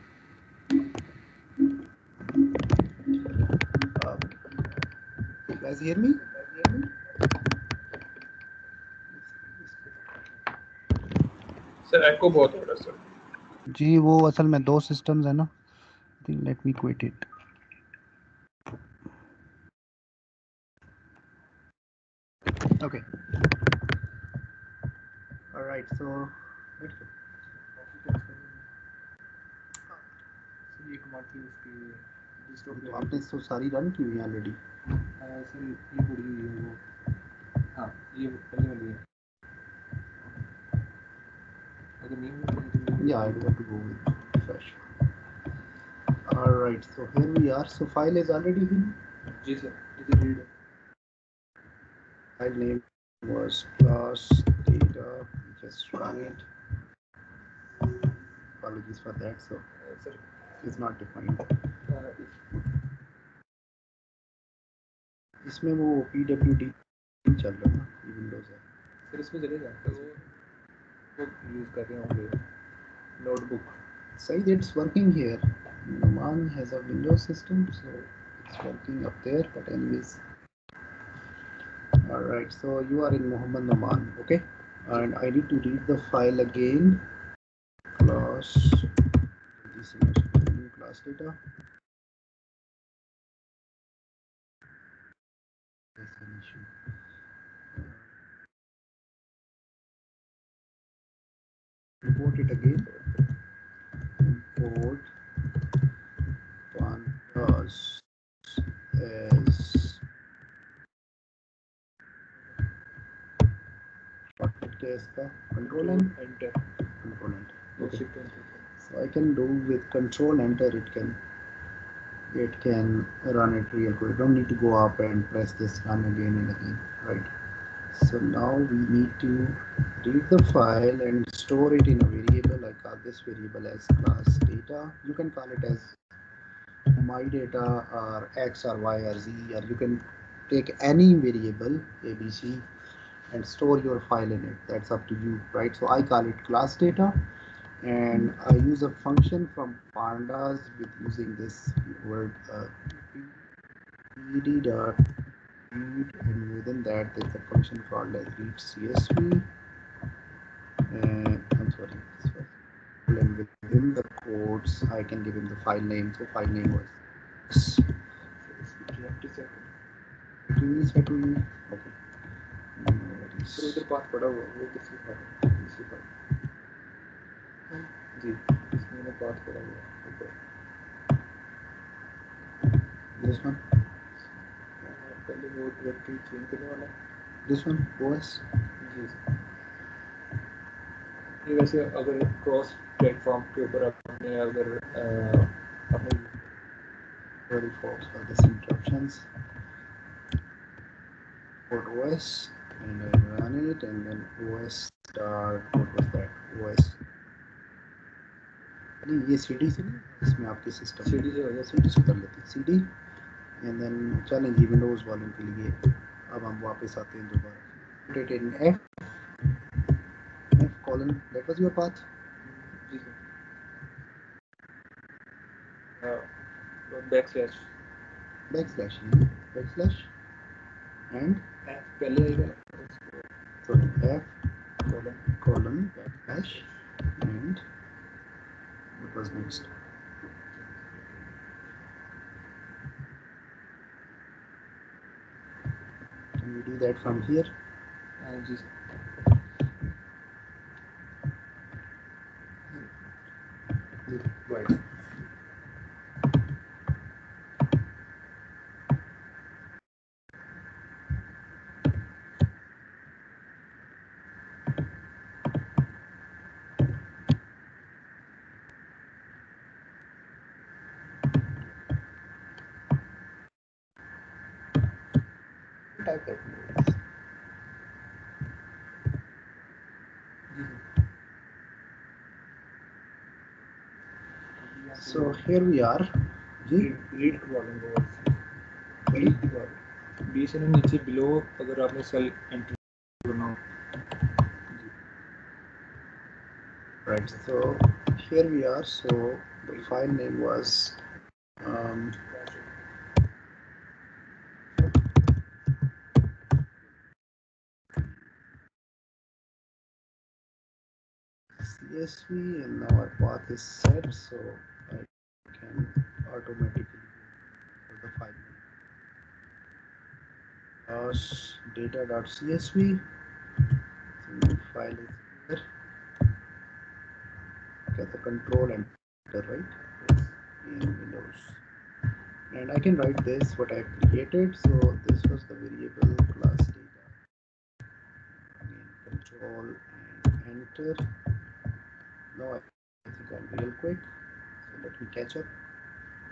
You guys hear me? Sir echo बहुत हो रहा है सर. जी वो असल में दो सिस्टम्स है ना. I think let me quit it. Okay. All right. So तो आपने तो सारी रन की हुई है ऑलरेडी. सर ये पड़ी हुई है वो. हाँ ये पहले वाली है. Yeah, I got to go with fresh. All right, so here we are. So file is already in. Yes, sir. Is it read? File name was class data. Just run it. Apologies for that. So it's not defined. इसमें वो PWD चल रहा है, ये Windows है. फिर इसमें चलेगा तो वो यूज कर रहे होंगे notebook. Said it's working here. Numan has a Windows system, so it's working up there. But anyways, all right. So you are in Muhammad Numan, okay? And I need to read the file again. Class. This is new class data. There's an issue. Import it again. Import pandas as shortcut इसका control and enter. control enter. Okay. Shift enter. So I can do with control enter. It can run it real quick. Don't need to go up and press this run again and again. Right. So now we need to read the file and store it in a variable. I call this variable as class data. You can call it as my data or X or Y or Z, or you can take any variable ABC and store your file in it. That's up to you, right? So I call it class data, and I use a function from pandas with using this word pd dot read, and within that there's a function called as read csv, and I'm sorry, and within the quotes I can give him the file name. So file name was 20 second okay. Sir उधर path पड़ा हुआ वो किसी का जी इसमें मैंने path पड़ा हुआ ऊपर This one, पहले वो डायरेक्टरी चेंज करने वाला this one, OS. जी सर ये वैसे अगर क्रॉस प्लेटफॉर्म के ऊपर आपने अगर अपने Very false for this interruptions. Put OS and I run it, and then OS start. What was that? OS. नहीं ये CD से नहीं, इसमें आपके सिस्टम CD से हो जाए CD से कर लेते हैं CD, and then चलेंगे विंडोज वालों के लिए. अब हम वापस आते हैं दोबारा. Put it in F colon. That was your path. जी सर बैकस्लैश backslash and पहले so F colon backslash and what was next? Can we do that from here? जी sir Right. Type that noise. So here we are. Read करवा लूँगा B से ना नीचे below अगर आपने सेल एंटर करना हो Right. So here we are. So the file name was CSV, and now our path is set, so I can automatically for the file name. Data.csv. So my file is here. Okay, the control enter, right? In Windows. And I can write this what I created. So this was the variable class data. Again, control and enter. Now I think I'm real quick. So let me catch up.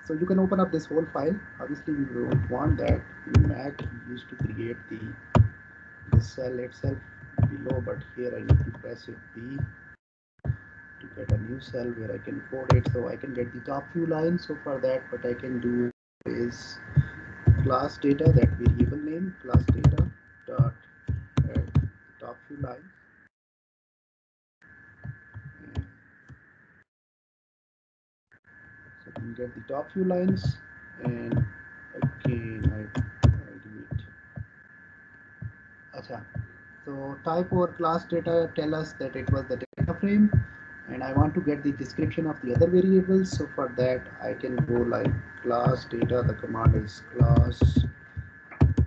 So you can open up this whole file. Obviously, we don't want that. In Mac, we used to create the cell itself below, but here I need to press it B to get a new cell where I can code it. So I can get the top few lines. So for that, what I can do is class data, that variable name, class data dot add top few lines. So we get the top few lines, and again I do it. Acha. So type over class data tell us that it was the data frame, and I want to get the description of the other variables. So for that I can go like class data. The command is class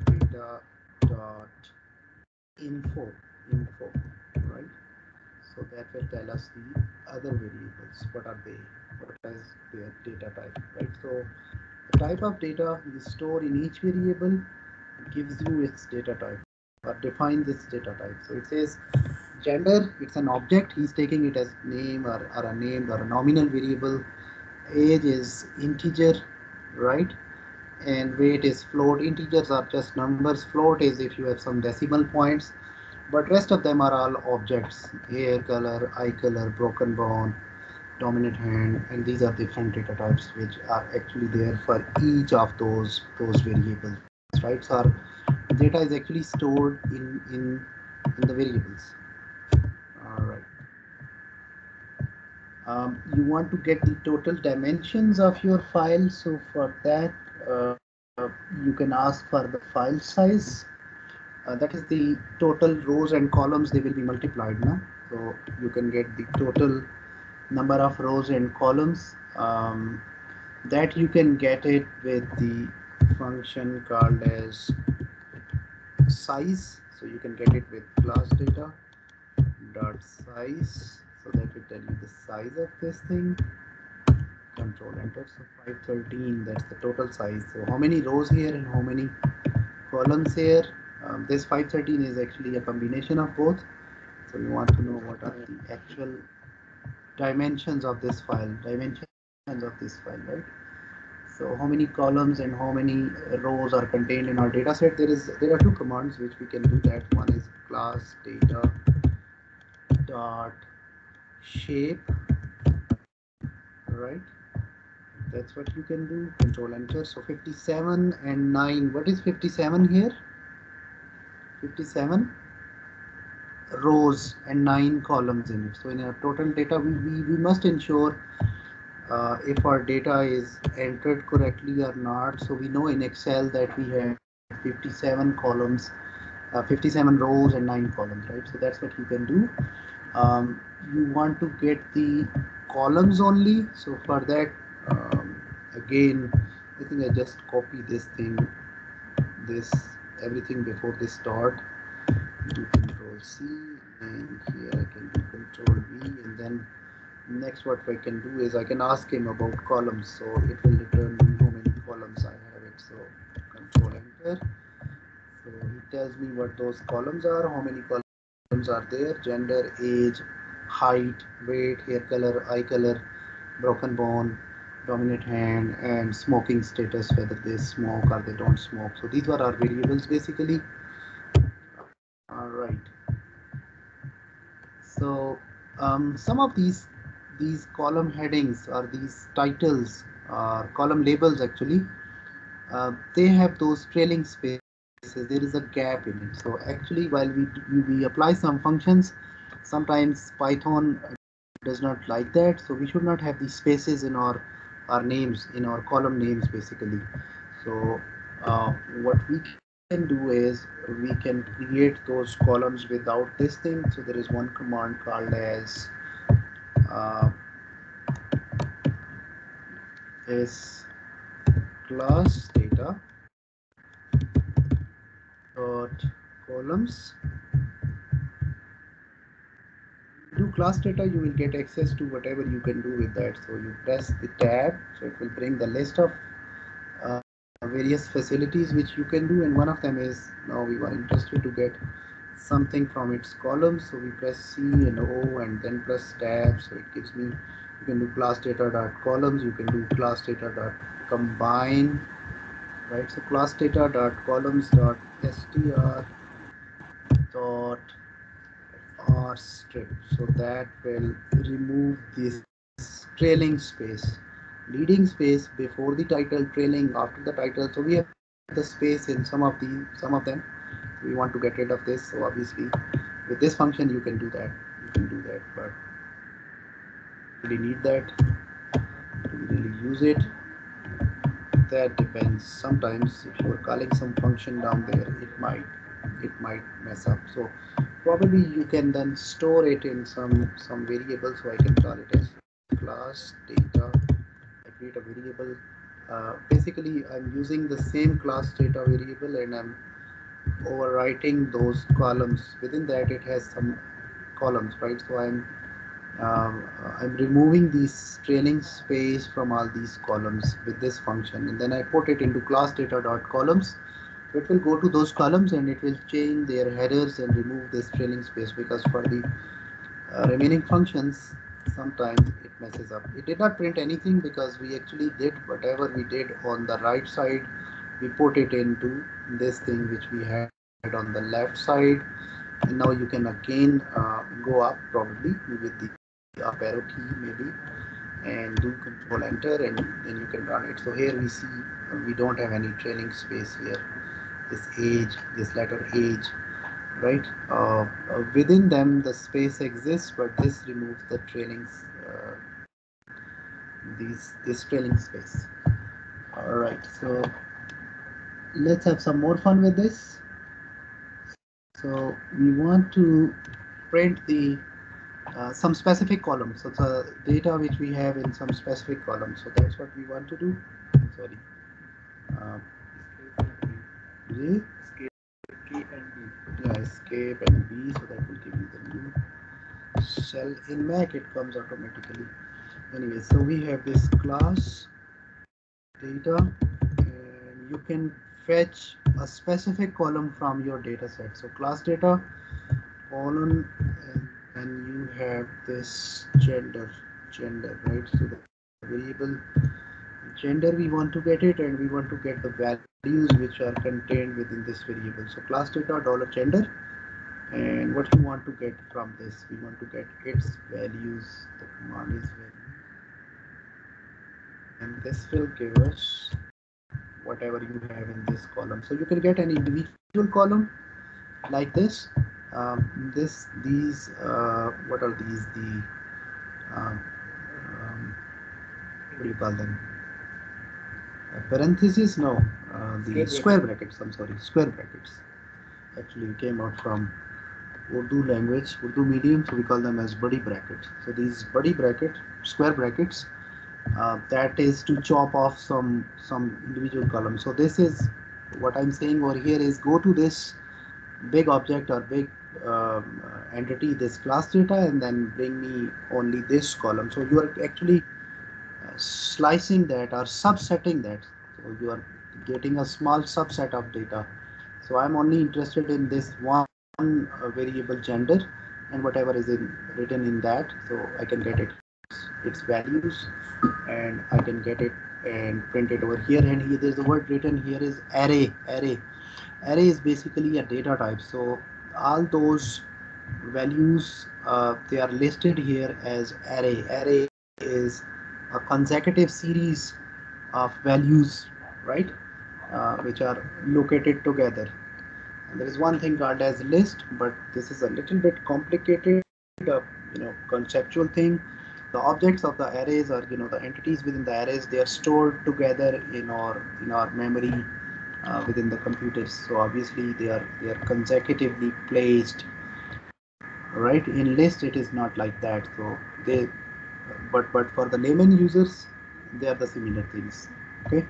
data dot info, right? So that will tell us the other variables. What are they? What is their data type, right? So the type of data we store in each variable gives you its data type or define this data type. So it says Gender, it's an object. He's taking it as name or a named or a nominal variable. Age is integer, right? And weight is float. Integers are just numbers. Float is if you have some decimal points. But rest of them are all objects. Hair color, eye color, broken bone, dominant hand, and these are different data types which are actually there for each of those variables, right? So our data is actually stored in the variables. All right. You want to get the total dimensions of your file. So for that, you can ask for the file size. That is the total rows and columns. They will be multiplied now. So you can get the total number of rows and columns. That you can get it with the function called as size. So you can get it with class data dot size. So that will tell you the size of this thing. Control enter. So 513, that's the total size. So how many rows here and how many columns here? This 513 is actually a combination of both. So you want to know what are the actual dimensions of this file, dimensions of this file, right? So how many columns and how many rows are contained in our data set? There are two commands which we can do that. One is class data dot shape, right? That's what you can do. Control enter. So 57 and 9. What is 57 here? 57 rows and 9 columns in it. So in our total data, we must ensure if our data is entered correctly or not. So we know in Excel that we have 57 columns, 57 rows and 9 columns, right? So that's what you can do. You want to get the columns only. So for that, again, I think I just copy this thing, this everything before this start. Do Control C, and here I can do Control V, and then next what I can do is I can ask him about columns. So it will return me how many columns I have it. So Control enter. So he tells me what those columns are, how many columns are there: gender, age, height, weight, hair color, eye color, broken bone, dominant hand, and smoking status, whether they smoke or they don't smoke. So these were our variables basically. All right. So some of these column headings or these titles or column labels actually, they have those trailing spaces. There is a gap in it. So actually, while we apply some functions, sometimes Python does not like that. So we should not have these spaces in our names, in our column names basically. So what we can do is we can create those columns without this thing. So there is one command called as uh, is class data dot columns. Do class data, you will get access to whatever you can do with that. So you press the tab, so it will bring the list of various facilities which you can do, and one of them is, now we were interested to get something from its columns. So we press C and O and then press tab. So it gives me, you can do class data dot columns, you can do class data dot combine, right? So class data dot columns dot str dot r strip. So that will remove this trailing space, leading space before the title, trailing after the title. So we have the space in some of them. We want to get rid of this. So obviously with this function you can do that. You can do that, but really need that? Do we really use it? That depends. Sometimes if you are calling some function down there, it might mess up. So probably you can then store it in some variable. So I can call it as class data. I create a variable. Basically, I'm using the same class data variable and I'm overwriting those columns. Within that, it has some columns, right? So I'm removing this trailing space from all these columns with this function, and then I put it into class data dot columns. So it will go to those columns and it will change their headers and remove this trailing space, because for the remaining functions sometimes it messes up. It did not print anything because we actually did whatever we did on the right side, we put it into this thing which we had on the left side. And now you can again go up probably with the up arrow key maybe, and do control enter, and then you can run it. So here we see we don't have any trailing space here, this age, this letter age, right? Within them the space exists, but this removes the trailing, this trailing space. All right, so let's have some more fun with this. So we want to print the some specific column, so the data which we have in some specific column, so that's what we want to do. Sorry, uh, G, Key and B. yeah, escape and B, so that will give you the new shell. In Mac it comes automatically. Anyway, so we have this class data, and you can fetch a specific column from your data set. So class data colon, and you have this gender, right? So the variable gender, we want to get it, and we want to get the values which are contained within this variable. So class data dollar gender, and what you want to get from this, we want to get its values. The command is value, and this will give us whatever you have in this column. So you can get an individual column like this. These what are these, the um, what do you call them, parentheses, no, the Square square bracket. brackets, I'm sorry, square brackets actually came out from Urdu language, Urdu medium, so we call them as buddy brackets. So these buddy bracket, square brackets, that is to chop off some individual columns. So this is what I'm saying over here is, go to this big object or big entity, this class data, and then bring me only this column. So you are actually slicing that or subsetting that. So you are getting a small subset of data. So I'm only interested in this one variable gender, and whatever is written in that. So I can get its values, and I can get it and print it over here. And here there's the word written here is array is basically a data type. So all those values, they are listed here as array is a consecutive series of values, right, which are located together. And there is one thing called as list, but this is a little bit complicated, conceptual thing. The objects of the arrays, or the entities within the arrays, they are stored together in our memory within the computers. So obviously they are consecutively placed, right? In list it is not like that. So they, but for the layman users, they are the similar things. Okay.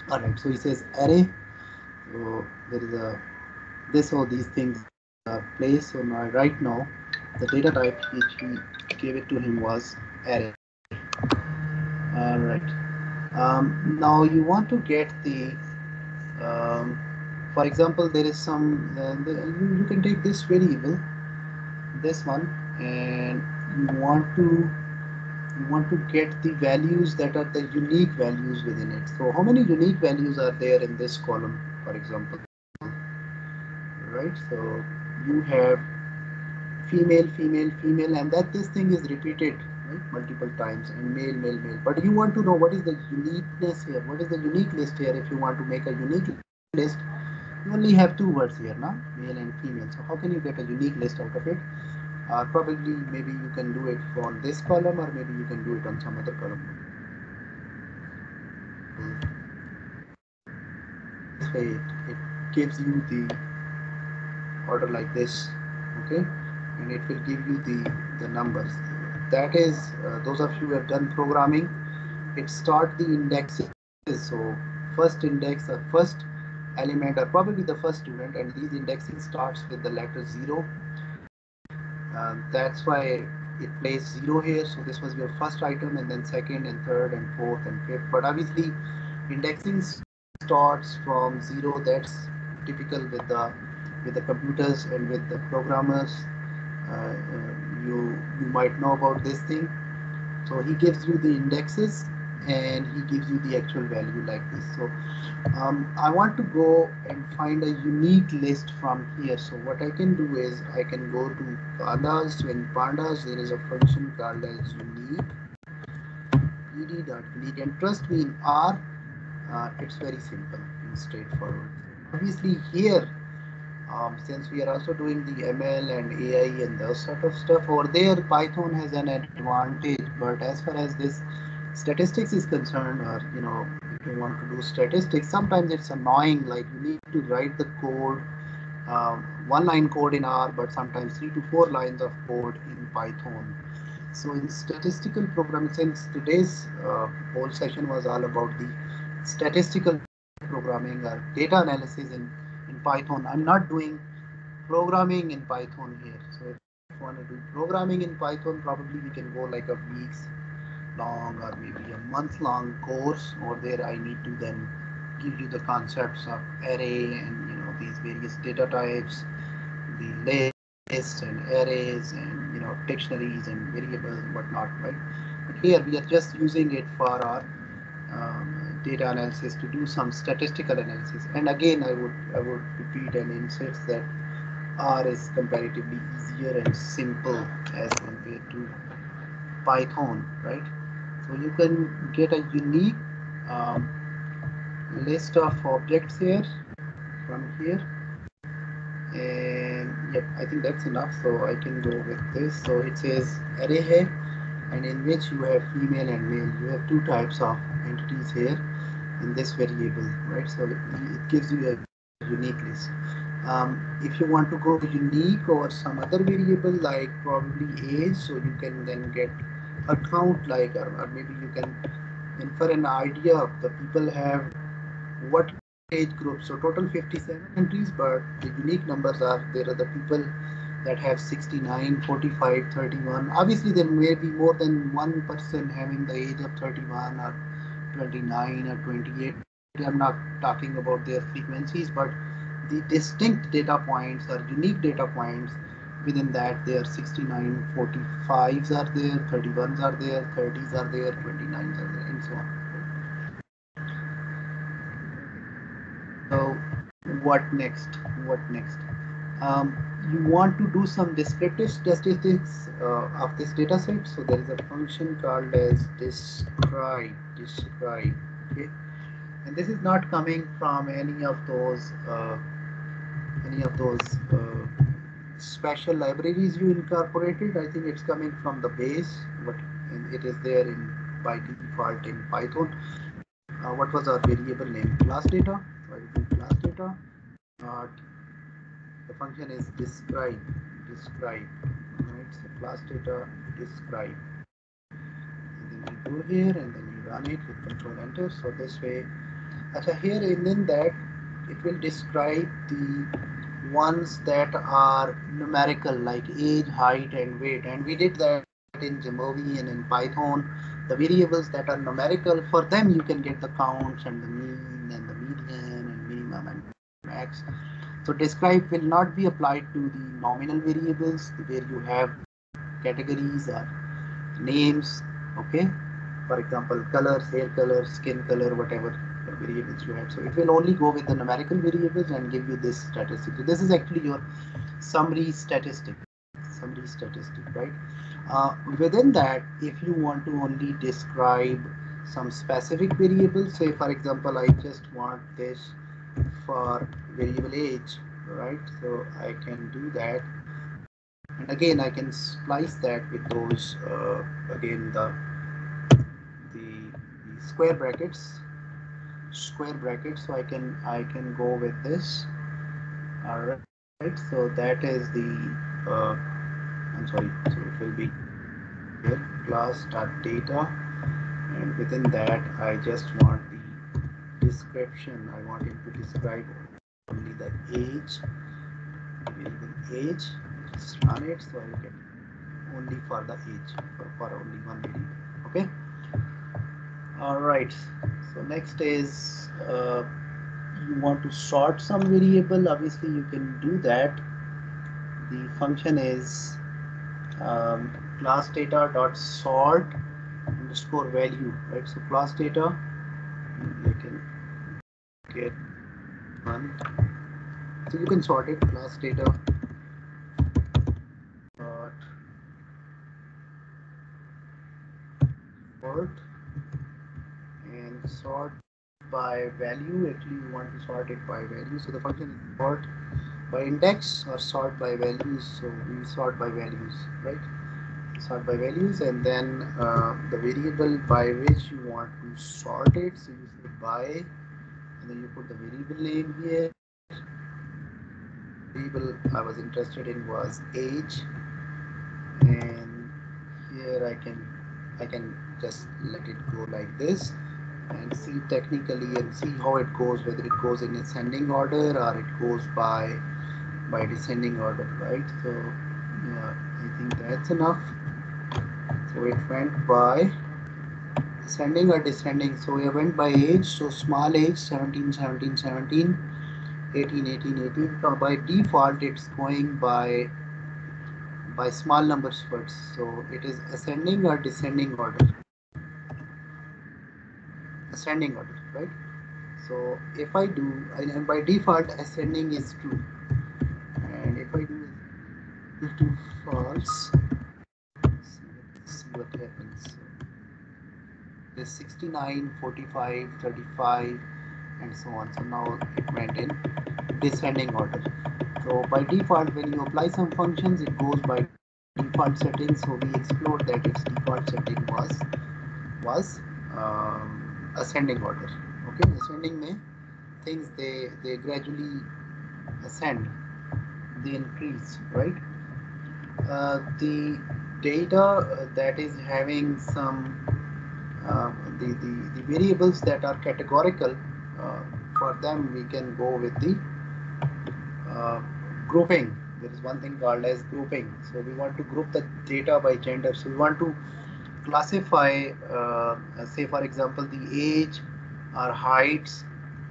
All right. So he says array. So there is a this or these things are placed. So now right now the data type which we gave it to him was array. All right. Now you want to get the um, for example, there is some you can take this variable, this one, and you want to you want to get the values that are the unique values within it. So how many unique values are there in this column, for example, right? So you have female, and that this thing is repeated, right, multiple times, and male. But you want to know what is the uniqueness here, what is the unique list here. If you want to make a unique list, you only have two words here now, male and female. So how can you get a unique list out of it? Probably maybe you can do it on this column, or maybe you can do it on some other column. This way it gives you the order like this, okay, and it will give you the numbers. That is, those of you who have done programming, it start the indexes. So first index, the first element, or probably the first student, and these indexing starts with the letter 0. That's why it plays 0 here. So this was your first item, and then second and third and fourth and fifth. But obviously indexing starts starts from zero. That's typical with the computers and with the programmers. You might know about this thing. So he gives you the indexes and he gives you the actual value like this. So I want to go and find a unique list from here. So what I can do is I can go to pandas. So in pandas there is a function called as unique pd.unique, and trust me, in R it's very simple and straightforward. Obviously here, since we are also doing the ML and AI and those sort of stuff, over there Python has an advantage. But as far as this statistics is concerned, or if you want to do statistics, sometimes it's annoying. Like you need to write the code, one line code in R, but sometimes 3 to 4 lines of code in Python. So in statistical programming, since today's whole session was all about the statistical programming or data analysis in Python, I'm not doing programming in Python here. So if you want to do programming in Python, probably we can go like a week's long or maybe a month long course. Over there, I need to then give you the concepts of array and these various data types, the lists and arrays and dictionaries and variables and whatnot, right? But here we are just using it for our data analysis to do some statistical analysis. And again, I would repeat and insist that R is comparatively easier and simple as compared to Python, right? So you can get a unique um, list of objects here from here, and yep, I think that's enough. So I can go with this. So it says array here, and in which you have female and male. You have two types of entities here in this variable, right? So it gives you a unique list. If you want to go unique or some other variable like probably age, so you can then get a count, like, or maybe you can infer an idea of the people have what age group. So total 57 entries, but the unique numbers are there are the people that have 69, 45, 31. Obviously there may be more than one person having the age of 31 or 29 or 28. I'm not talking about their frequencies, but the distinct data points or unique data points within that. There are 69, 45s are there, 31s are there, 30s are there, 29s are there, and so on. So what next? What next? You want to do some descriptive statistics of this data set. So there is a function called as describe. Describe. Okay, and this is not coming from any of those special libraries you incorporated. I think it's coming from the base, but it is there in by default in Python. What was our variable name? Class data. So I will do class data. Dot the function is describe. Describe. Right. So class data describe. And then you go here and then you run it with control enter. So this way, here and then that it will describe the ones that are numerical, like age, height, and weight. And we did that in Jamovi and in Python. The variables that are numerical, for them you can get the counts and the mean and the median and minimum and max. So describe will not be applied to the nominal variables where you have categories or names. Okay, for example, color, hair color, skin color, whatever variables you have. So it will only go with the numerical variables and give you this statistic. So this is actually your summary statistic. Summary statistic, right? Within that, if you want to only describe some specific variables, say for example, I just want this for variable age, right? So I can do that, and again I can splice that with those again the square brackets. So I can go with this. All right, so that is the uh, I'm sorry, so it will be here class dot data, and within that I just want the description. I want it to describe only the age, variable age. Just run it, so I will get only for the age, for only one variable. Okay. All right. So next is you want to sort some variable, obviously you can do that. The function is class data dot sort underscore value, right? So class data, you can get one. So you can sort it class data dot sort and sort by value. Actually, you want to sort it by value. So the function is sort by index or sort by values. So we sort by values, right? Sort by values, and then the variable by which you want to sort it. So you say by, and then you put the variable name here. Variable I was interested in was age, and here I can just let it go like this and see technically and see how it goes, whether it goes in ascending order or it goes by descending order, right? So yeah, I think that's enough. So it went by ascending or descending. So we went by age. So small age 17, 17, 17, 18, 18, 18. So by default, it's going by small numbers first. So it is ascending or descending order. Ascending order, right? So if I do, and by default ascending is true, and if I do equal to false, see what happens. So there's 69, 45, 35, and so on. So now it went in descending order. So by default, when you apply some functions, it goes by default settings. So we explored that its default setting was ascending order. Okay, ascending means things they gradually ascend, they increase, right? The data that is having some the variables that are categorical, uh, for them we can go with the uh, grouping. There is one thing called as grouping. So we want to group the data by gender. So we want to classify, say for example, the age or heights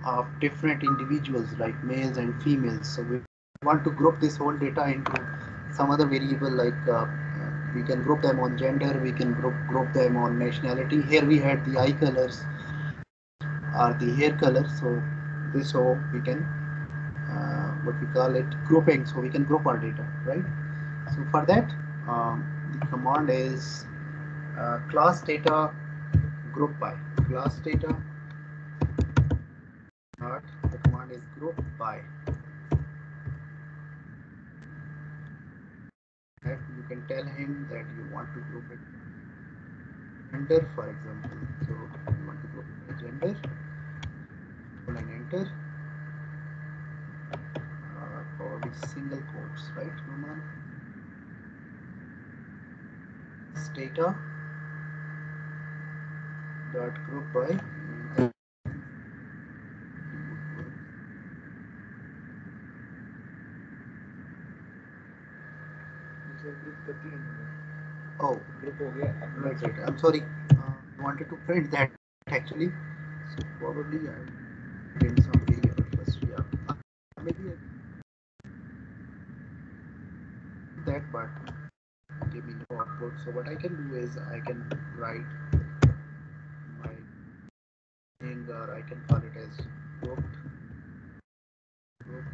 of different individuals like males and females. So we want to group this whole data into some other variable like we can group them on gender, we can group them on nationality. Here we had the eye colors or the hair color. So this how we can what we call it grouping, so we can group our data, right? So for that, the command is class data group by. Class data not, the command is group by. That you can tell him that you want to group it gender, for example. So you want to group it by gender, and enter probably single quotes, right, Roman? Data dot group by. Oh, group हो गया अपना right, right. data. I'm sorry. I wanted to print that actually. So probably I print some variable first. Yeah. Maybe I that, but give me no output. So what I can do is I can write my name, or I can call it as grouped, group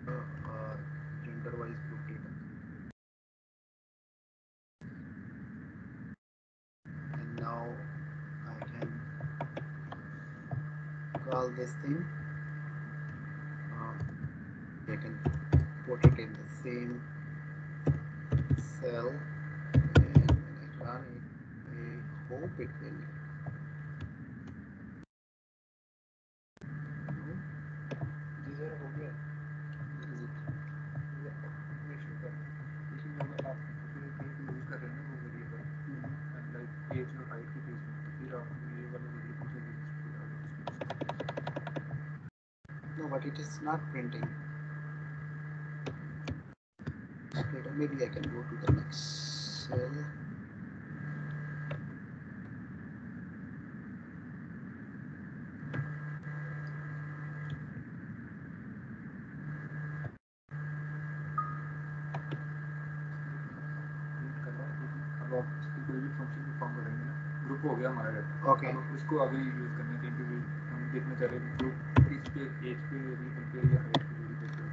or gender wise group data. And now I can call this thing. I can put it in the same cell, and when I run it, I hope it will. These are हो गया. Automation का. लेकिन जब आप अपने कहीं पे use कर रहे हैं ना वो वेरिएबल एंड लाइक एज और हाइट के केस में फिर आप ये वाला वेरिएबल से No, but it is not printing. Maybe I can go to the next cell. Group हो गया हमारा डाटा। Okay. अब उसको आगे यूज़ करने के लिए हम देखना चाह रहे हैं ग्रुप इस पे एज पे वेरिएबल पे या हाइट पे वेरिएबल पे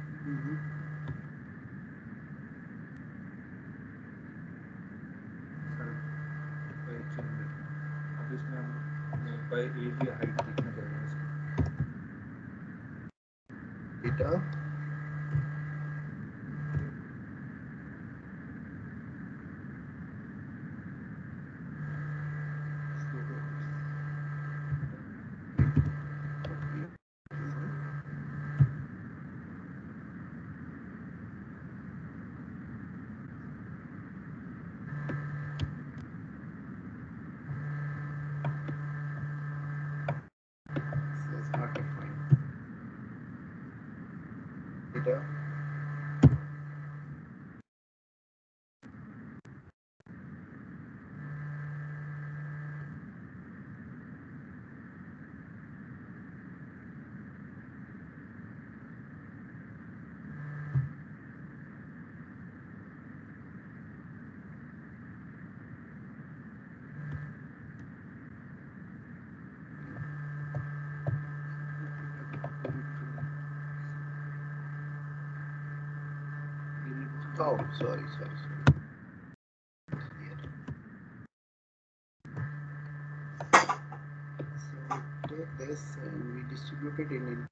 बाय चेंज। अब इसमें हम बाय एज या हाइट देखना चाह रहे हैं इसको। data so it's not defined data oh sorry here. So we take this and we distribute it in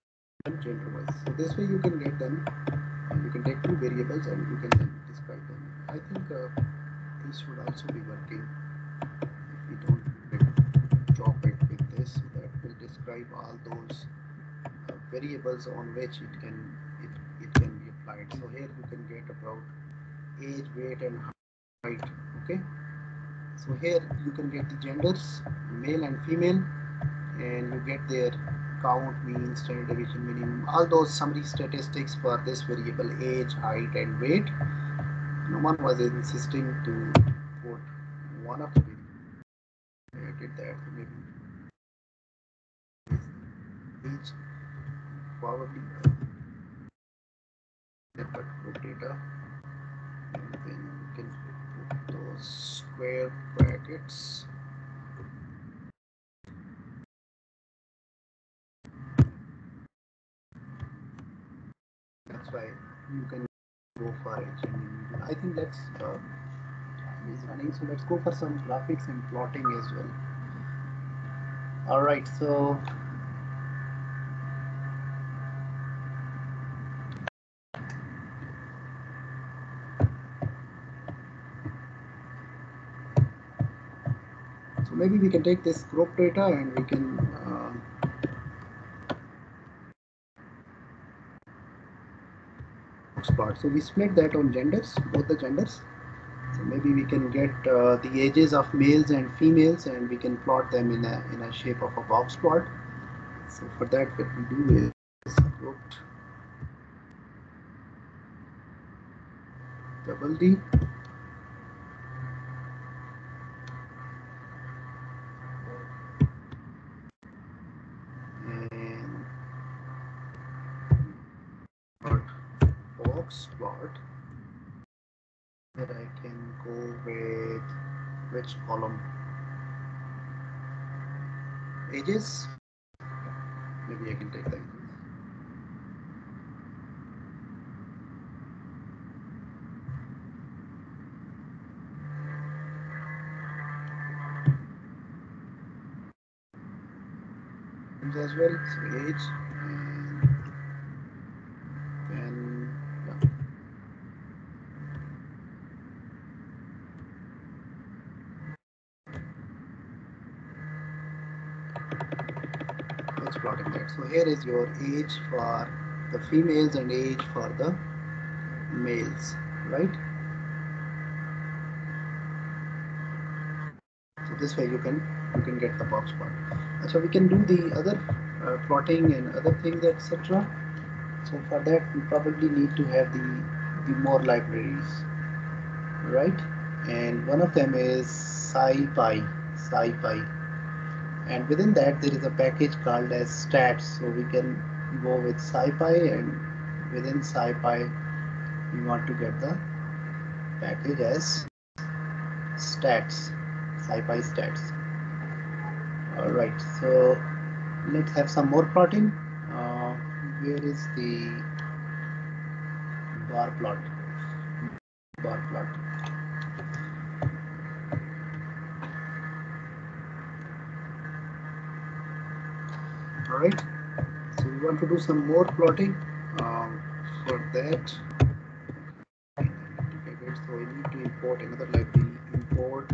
gender wise. So this way you can get them. You can take two variables and you can then describe them. I think this should also be working if we don't chop it with this. So that will describe all those variables on which it can be applied. So here you can get about age, weight, and height. Okay. So here you can get the genders, male and female, and you get their count, mean, standard deviation, minimum, all those summary statistics for this variable age, height, and weight. No one was insisting to put one of the variables. I did that. So maybe age probably network group data, and then you can put those square brackets. That's why you can go for age. And I think let's is running. So let's go for some graphics and plotting as well. All right. So maybe we can take this group data and we can plot. So we split that on genders, both the genders. So maybe we can get the ages of males and females, and we can plot them in a shape of a box plot. So for that, what we do is grouped double D, and plot box plot. That I can go with which column? Ages. Maybe I can take that. As well. So age and yeah. Let's plotting that. So here is your age for the females and age for the males, right? So this way you can get the box plot. So we can do the other plotting and other things, etc. So for that we probably need to have the more libraries, right? And one of them is SciPy, and within that there is a package called as stats. So we can go with SciPy, and within SciPy we want to get the package as stats, SciPy stats. All right, so let's have some more plotting. Uh, where is the bar plot? Bar plot. All right, so we want to do some more plotting. For that, so we need to import another library. Import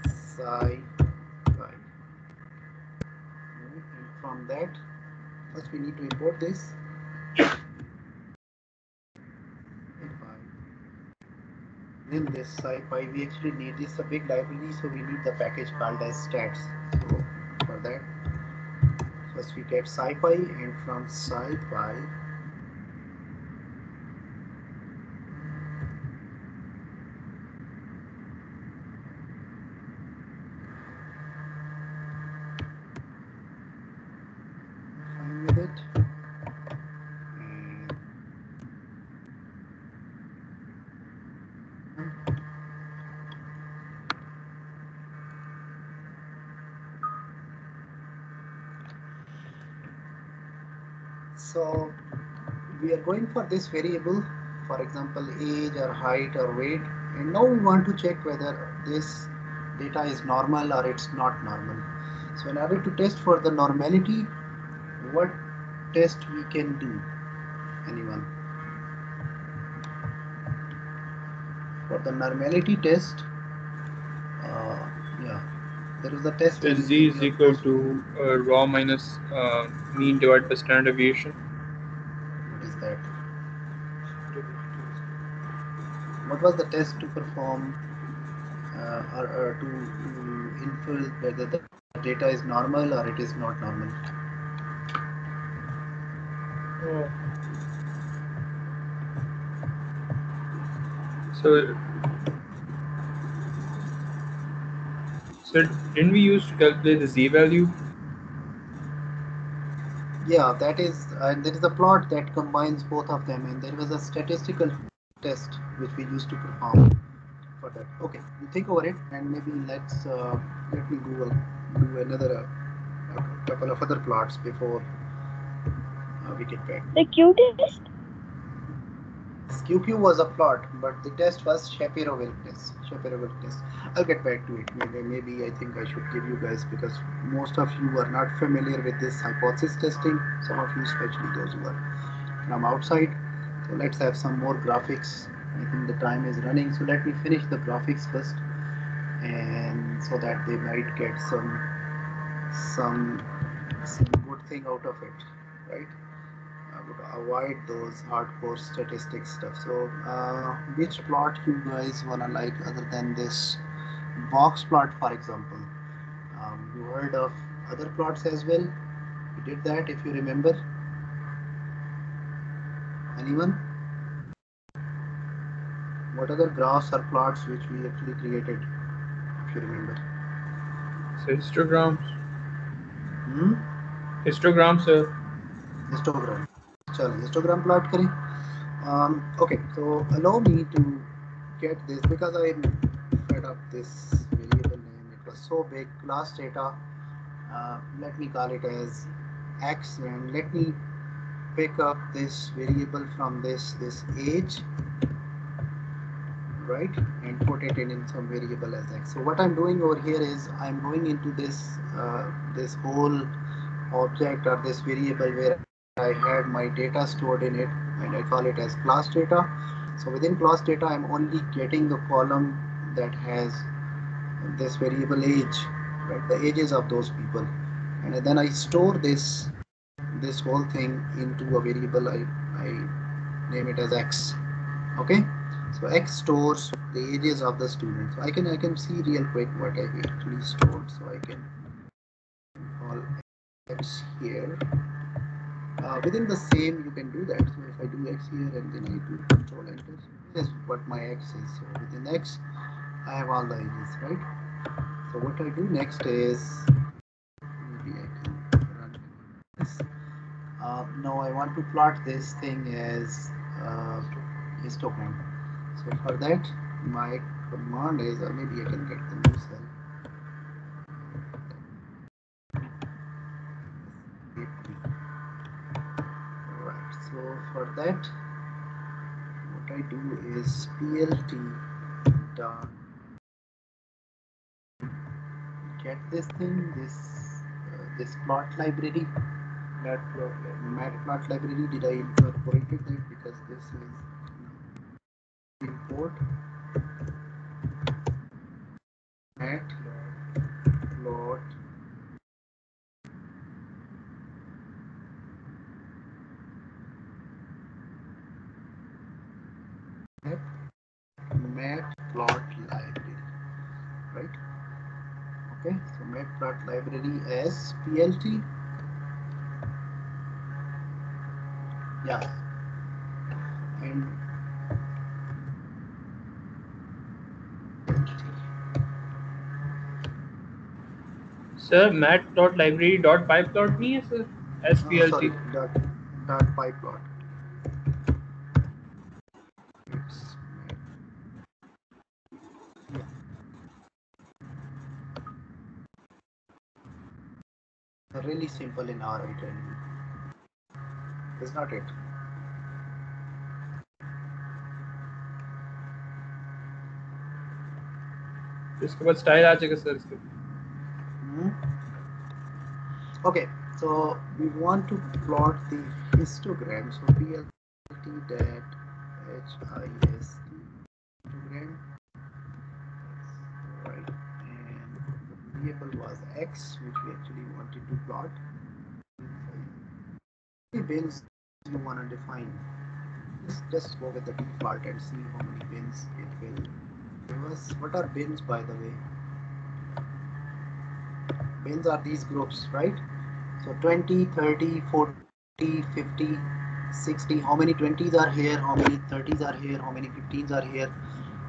sci fi. And from that, first we need to import this. In this sci-fi, we actually need this a big library, so we need the package called as stats. So for that, first we get sci-fi, and from sci-fi, fine with it. And so we are going for this variable, for example, age or height or weight, and now we want to check whether this data is normal or it's not normal. So in order to test for the normality, what test we can do? Anyone? For the normality test, yeah, there is a test So in, z in is your equal course. to raw minus mean divided by standard deviation. What is that? What was the test to perform or to infer whether the data is normal or it is not normal? Oh. So so didn't we use to calculate the z value? Yeah, that is, and there is a plot that combines both of them, and there was a statistical test which we used to perform for that. Okay, you think over it, and maybe let me Google do another a couple of other plots before we get back. The Q test? Yes, QQ was a plot, but the test was Shapiro-Wilk test. Shapiro-Wilk test. I'll get back to it. Maybe I think I should give you guys, because most of you are not familiar with this hypothesis testing. Some of you, especially those who are from outside. So let's have some more graphics. I think the time is running, so let me finish the graphics first, and so that they might get some some good thing out of it, right? I would avoid those hardcore statistics stuff. So, which plot you guys wanna like other than this box plot, for example? You heard of other plots as well? We did that, if you remember. Anyone? What other graphs or plots which we actually created, if you remember? So histograms. Hmm? Histograms, sir. Histogram. चल histogram plot करें. Okay, so allow me to get this, because I'm fed up this variable name. It was so big, class data. Let me call it as x, and let me pick up this variable from this age, right, and put it in some variable as x. So what I'm doing over here is I'm going into this whole object or this variable where I had my data stored in it, and I call it as class data. So within class data, I'm only getting the column that has this variable age, right, the ages of those people, and then I store this whole thing into a variable. I name it as x. Okay, so x stores the ages of the students. So I can see real quick what I actually stored. So I can call x here. Within the same, you can do that. So if I do x here and then I do control enter, so this is what my x is. So within x, I have all the ages, right? So what I do next is, maybe I can run this. Now I want to plot this thing as uh, histogram. So for that, my command is, or maybe I can get the new cell. that, what I do is plt dot get this thing, this plot library, matplot library. Did I incorporate it? Because this is import matplot matplot library, right? Okay, so matplot library as plt, yeah, and Sir, mat.library.pyplot नहीं है sir? sorry, SPLT. dot pyplot. It's really simple in our writing, is not it? इसके बाद style आ जाएगा sir इसके. Okay, so we want to plot the histogram. So plt that hist histogram, right? And the variable was x, which we actually wanted to plot. How many bins you want to define? Just go with the default and see how many bins it will give us. What are bins, by the way? Bins are these groups, right? So 20, 30, 40, 50, 60. How many 20s are here? How many 30s are here? How many 15s are here?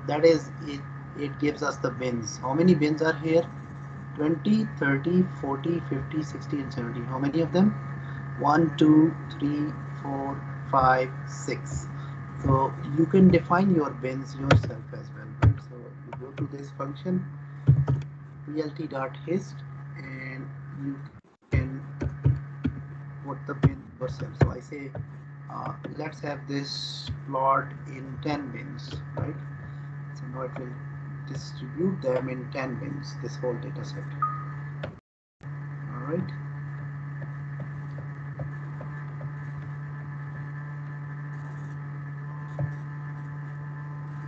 That is it. It gives us the bins. How many bins are here? 20, 30, 40, 50, 60, and 70. How many of them? 1, 2, 3, 4, 5, 6. So you can define your bins yourself as well, right? So you go to this function plt.hist and you can put the bin yourself. So I say let's have this plot in 10 bins, right? So now it will distribute them in 10 bins, this whole data set. All right.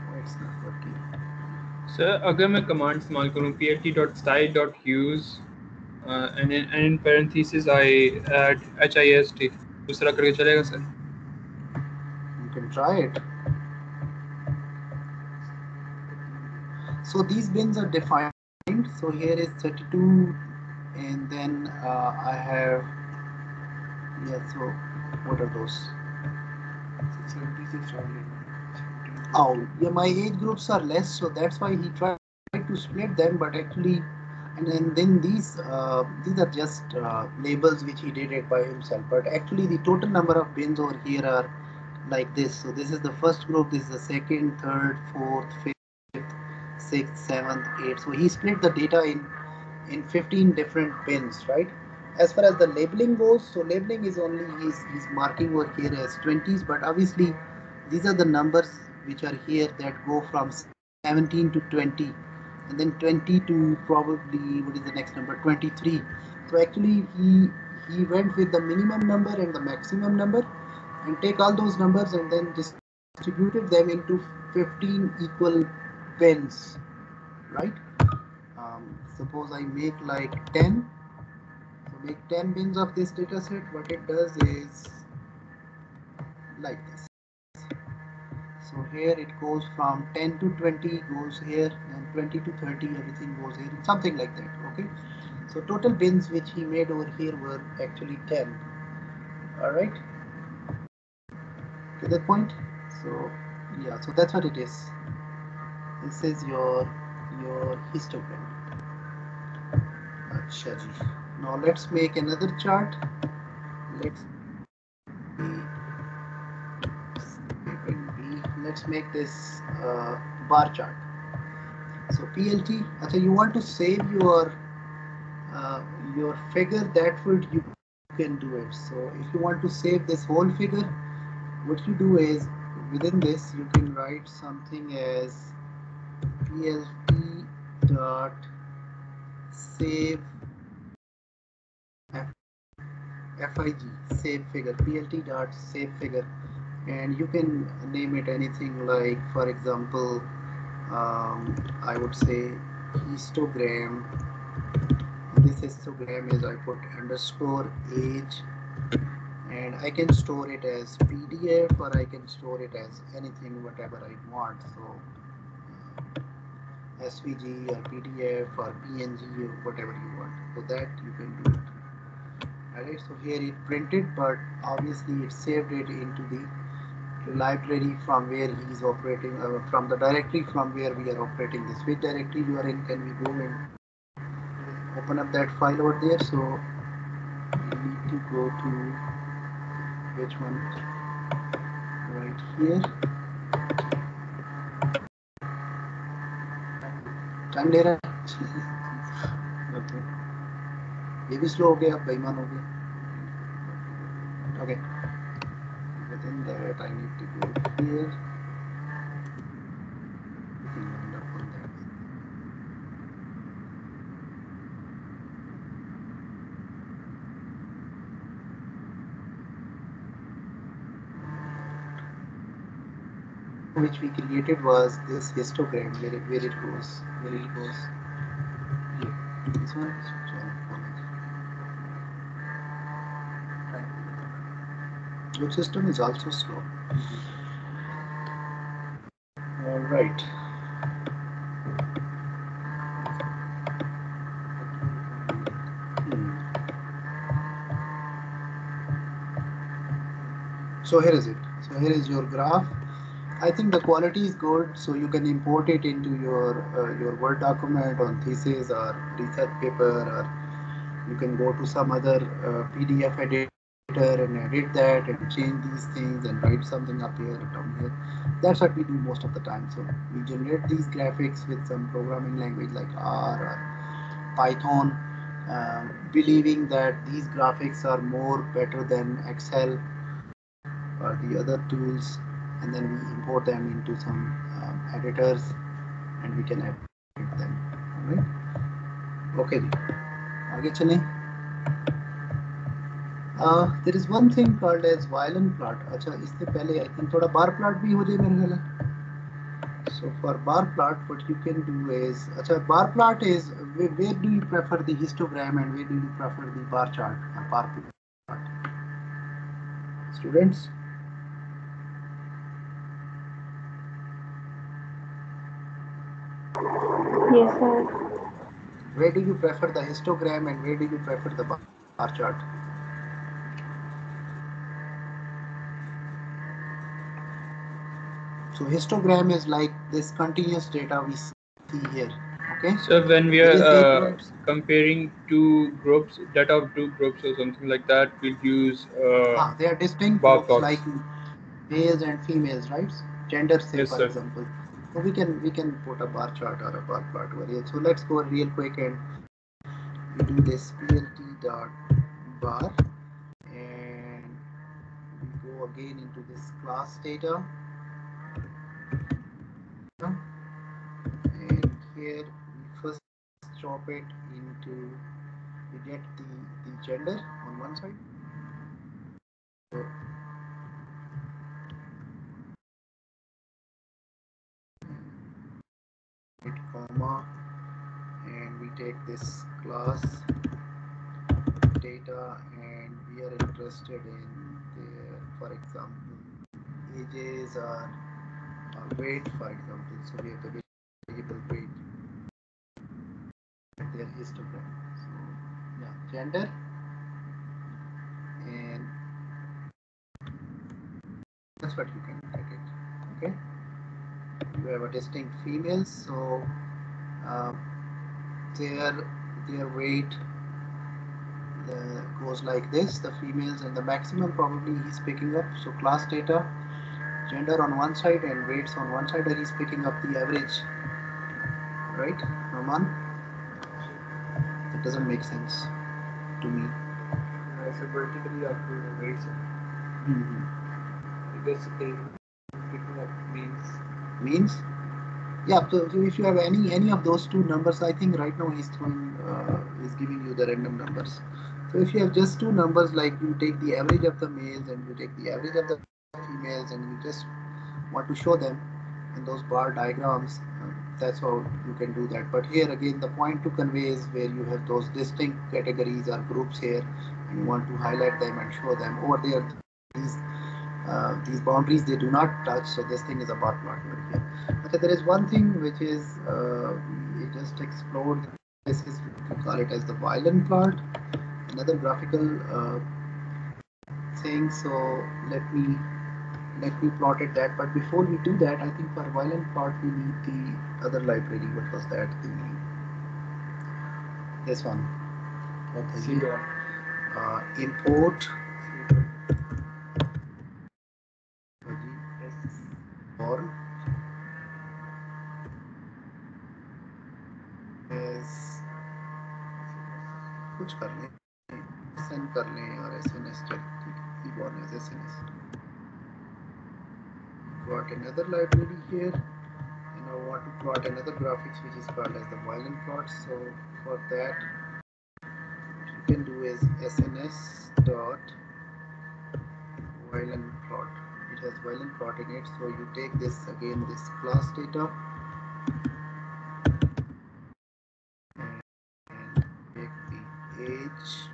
Oh, it's not working. Sir, अगर मैं command इस्तेमाल करूँ plt.style.use and in parentheses I add hist, दूसरा करके चलेगा sir? You can try it. So these bins are defined. So here is 32, and then I have, yeah. So what are those? 76 only. Oh, yeah. My age groups are less, so that's why he tried to split them. But actually, and then these are just labels which he did it by himself. But actually, the total number of bins over here are like this. So this is the first group. This is the second, third, fourth, fifth, sixth, seventh, eighth. So he split the data in 15 different bins, right? As far as the labeling goes, so labeling is only he's marking over here as 20s, but obviously these are the numbers which are here that go from 17 to 20, and then 20 to probably what is the next number, 23. So actually he went with the minimum number and the maximum number, and take all those numbers and then distributed them into 15 equal bins, right? Suppose I make like 10, so make 10 bins of this data set. What it does is like this. So here it goes from 10 to 20 goes here, and 20 to 30 everything goes here, something like that. Okay, so total bins which he made over here were actually 10. All right, to that point. So yeah, so that's what it is. This is your histogram. Acha ji. Now let's make another chart. Let's let's make this bar chart. So PLT. Acha, you want to save your figure, that would you can do it. So if you want to save this whole figure, What you do is within this you can write something as plt dot save fig save figure plt dot save figure, and you can name it anything like, for example, I would say histogram. This histogram is I put underscore age, and I can store it as PDF or I can store it as anything whatever I want. So SVG or PDF or PNG or whatever you want. So that you can do it. Alright, so here it printed, but obviously it saved it into the library from where he is operating, from the directory from where we are operating this. Which directory you are in? Can we go and open up that file over there? So we need to go to which one? Right here. Time ले रहा है okay ये भी slow हो गया अब बेईमान हो गया okay within that I need to go here we can end up on that which we created was this histogram where it goes here this one your system is also slow all right. So here is it. So here is your graph. I think the quality is good, so you can import it into your Word document on thesis or research paper, or you can go to some other PDF editor and edit that and change these things and write something up here and down here. That's what we do most of the time. So we generate these graphics with some programming language like R or Python, believing that these graphics are more better than Excel or the other tools, and then we import them into some editors and we can edit them. Alright, okay जी आगे चलें. There is one thing called as violin plot. अच्छा इससे पहले I think थोड़ा bar plot भी हो जाए मेरे ख्याल है. So for bar plot, what you can do is, अच्छा bar plot is where do you prefer the histogram and where do you prefer the bar chart or bar plot? Students, Yes, sir. where do you prefer the histogram and where do you prefer the bar chart? So histogram is like this continuous data we see here. Okay. So when we It is are equal. comparing two groups, data of two groups or something like that, we'll use They are distinct bar groups plots. like males and females, right? Gender, say Yes, for sir. example. So we can put a bar chart or a bar plot over here. So let's go real quick and we do this plt dot bar and we go again into this class data and here we first chop it into we get the gender on one side. So hit comma and we take this class data and we are interested in their, for example, ages or weight, for example. So we have the variable weight, their histogram. So yeah, gender, and that's what you can get it. Okay, you have a distinct females, so uh, their their weight goes like this. The females and the maximum probably he's picking up. So class data, gender on one side and weights on one side, and he's picking up the average, right? Raman, that doesn't make sense to me. ऐसे vertically आपको weights हैं. Mm-hmm. basically picking up means. Means? Yeah, so if you have any of those two numbers, I think right now he's giving you the random numbers. So if you have just two numbers, like you take the average of the males and you take the average of the females, and you just want to show them in those bar diagrams, that's how you can do that. But here again, the point to convey is where you have those distinct categories or groups here, and you want to highlight them and show them. Over there, these boundaries, they do not touch, so this thing is a bar plot over here. Okay, there is one thing which is we just explored. This is, we call it as the violin plot, another graphical thing. So let me let me plot it that. But before we do that, I think for violin plot we need the other library. What was that? This one. Okay. Import form as कुछ कर लें send कर लें और SNS keyboard as SNS. Got another library here, and I want to plot another graphics which is called as the violin plot. So for that, what you can do is SNS dot violin plot. It has violin plot in it. So you take this again, this class data, and take the edges.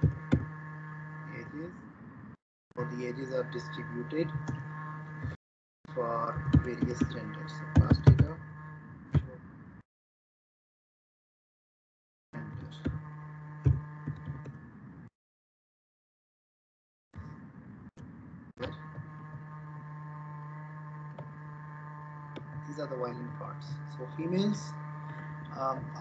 So the edges are distributed for various genders. So class data gender. These are the violin parts. So females,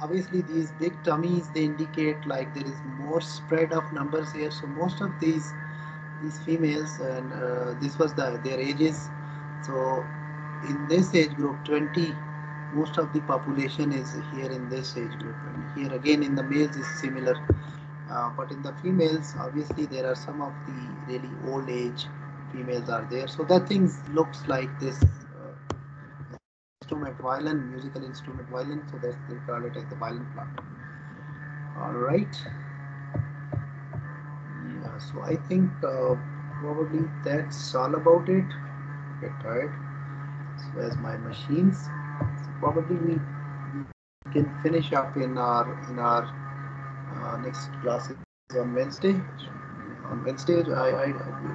obviously these big tummies, they indicate like there is more spread of numbers here. So most of these females, and this was their ages. So in this age group 20, most of the population is here in this age group, and here again in the males is similar. But in the females, obviously there are some of the really old age females are there. So that things looks like this instrument violin, musical instrument violin. So that's they call it as the violin plot. All right. Yeah. So I think probably that's all about it. Get tired. So as my machines. So probably we can finish up in our next classes on Wednesday. On Wednesday,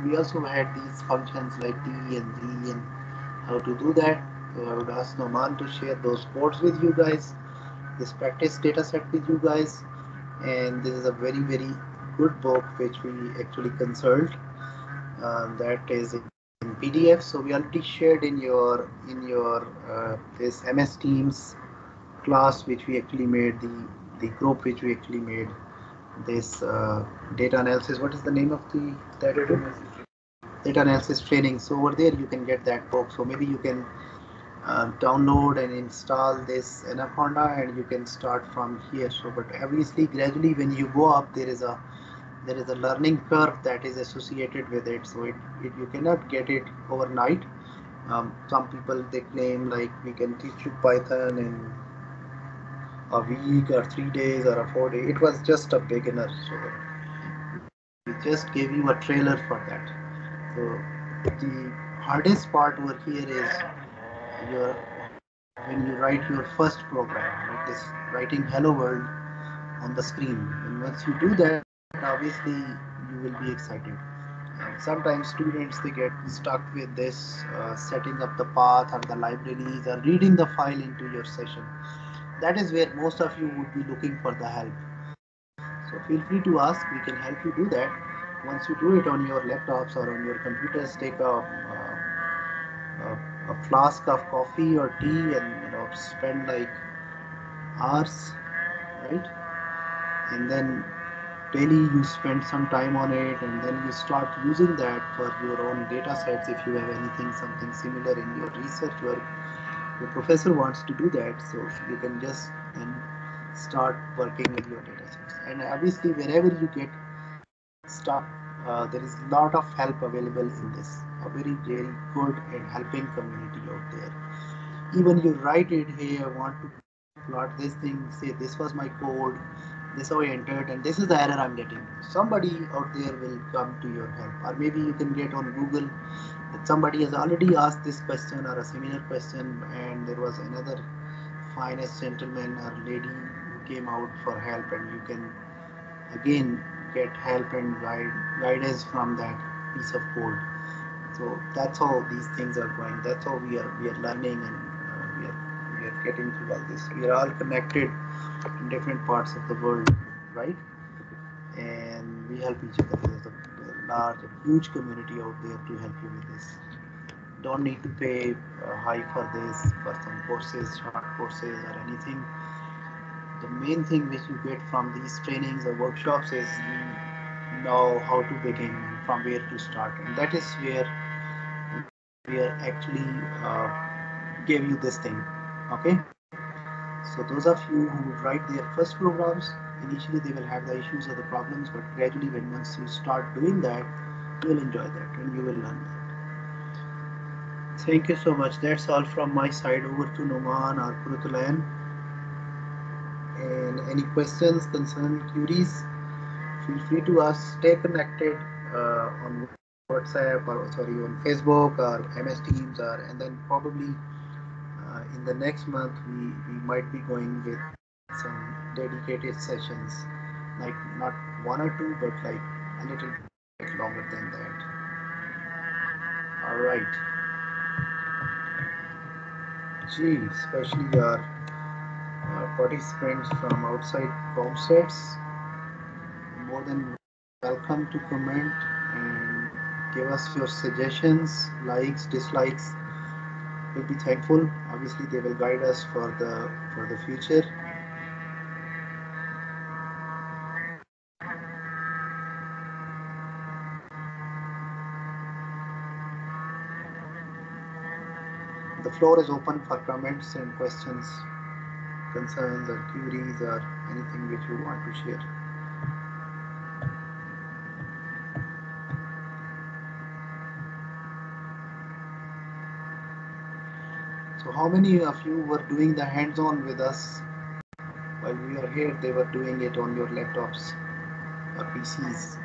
we also had these functions like D and Z and how to do that. So I would ask Noman to share those codes with you guys, this practice data set with you guys, and this is a very good book which we actually consult. That is in PDF. So we already shared in your this MS Teams class which we actually made, the group which we actually made this data analysis. What is the name of the that group? Data analysis training. So over there you can get that book. So maybe you can download and install this Anaconda, and you can start from here. So but obviously gradually when you go up, there is a learning curve that is associated with it. So you cannot get it overnight. Some people they claim like we can teach you Python in a week or 3 days or a 4 day. It was just a beginner, so we just gave you a trailer for that. So the hardest part over here is your when you write your first program, like this writing hello world on the screen. And once you do that, obviously you will be excited. Sometimes students they get stuck with this setting up the path or the libraries or reading the file into your session. That is where most of you would be looking for the help. So feel free to ask, we can help you do that. Once you do it on your laptops or on your computers, take a flask of coffee or tea and spend like hours, right? And then daily you spend some time on it, and then you start using that for your own data sets. If you have anything something similar in your research work, your professor wants to do that, so you can just then start working with your data sets. And obviously wherever you get stuck, there is a lot of help available in this. A very, very good and helping community out there. Even you write it, hey, I want to plot this thing, say this was my code, this how I entered, and this is the error I'm getting. Somebody out there will come to your help, or maybe you can get on Google that somebody has already asked this question or a similar question, and there was another finest gentleman or lady who came out for help, and you can again get help and guidance from that piece of code. So that's how these things are going. That's how we are learning, and we are getting through all this. We are all connected in different parts of the world, right? And we help each other. There's a large, a huge community out there to help you with this. Don't need to pay high for this, for some courses, short courses, or anything. The main thing which you get from these trainings or workshops is you know how to begin and from where to start, and that is where we are actually give you this thing. Okay, so those of you who write their first programs, initially they will have the issues or the problems, but gradually when once you start doing that, you will enjoy that and you will learn that. Thank you so much. That's all from my side. Over to Noman or Purutulan. And any questions, concerns, queries, feel free to ask. Stay connected on WhatsApp, or sorry, on Facebook or MS Teams, or and then probably in the next month we might be going with some dedicated sessions, like not one or two, but like a little bit longer than that. All right. Gee, especially our participants from outside ComSets, more than welcome to comment and give us your suggestions, likes, dislikes. We'll be thankful. Obviously, they will guide us for the future. The floor is open for comments and questions, concerns, or queries, or anything which you want to share. So, how many of you were doing the hands-on with us while we were here? They were doing it on your laptops or PCs.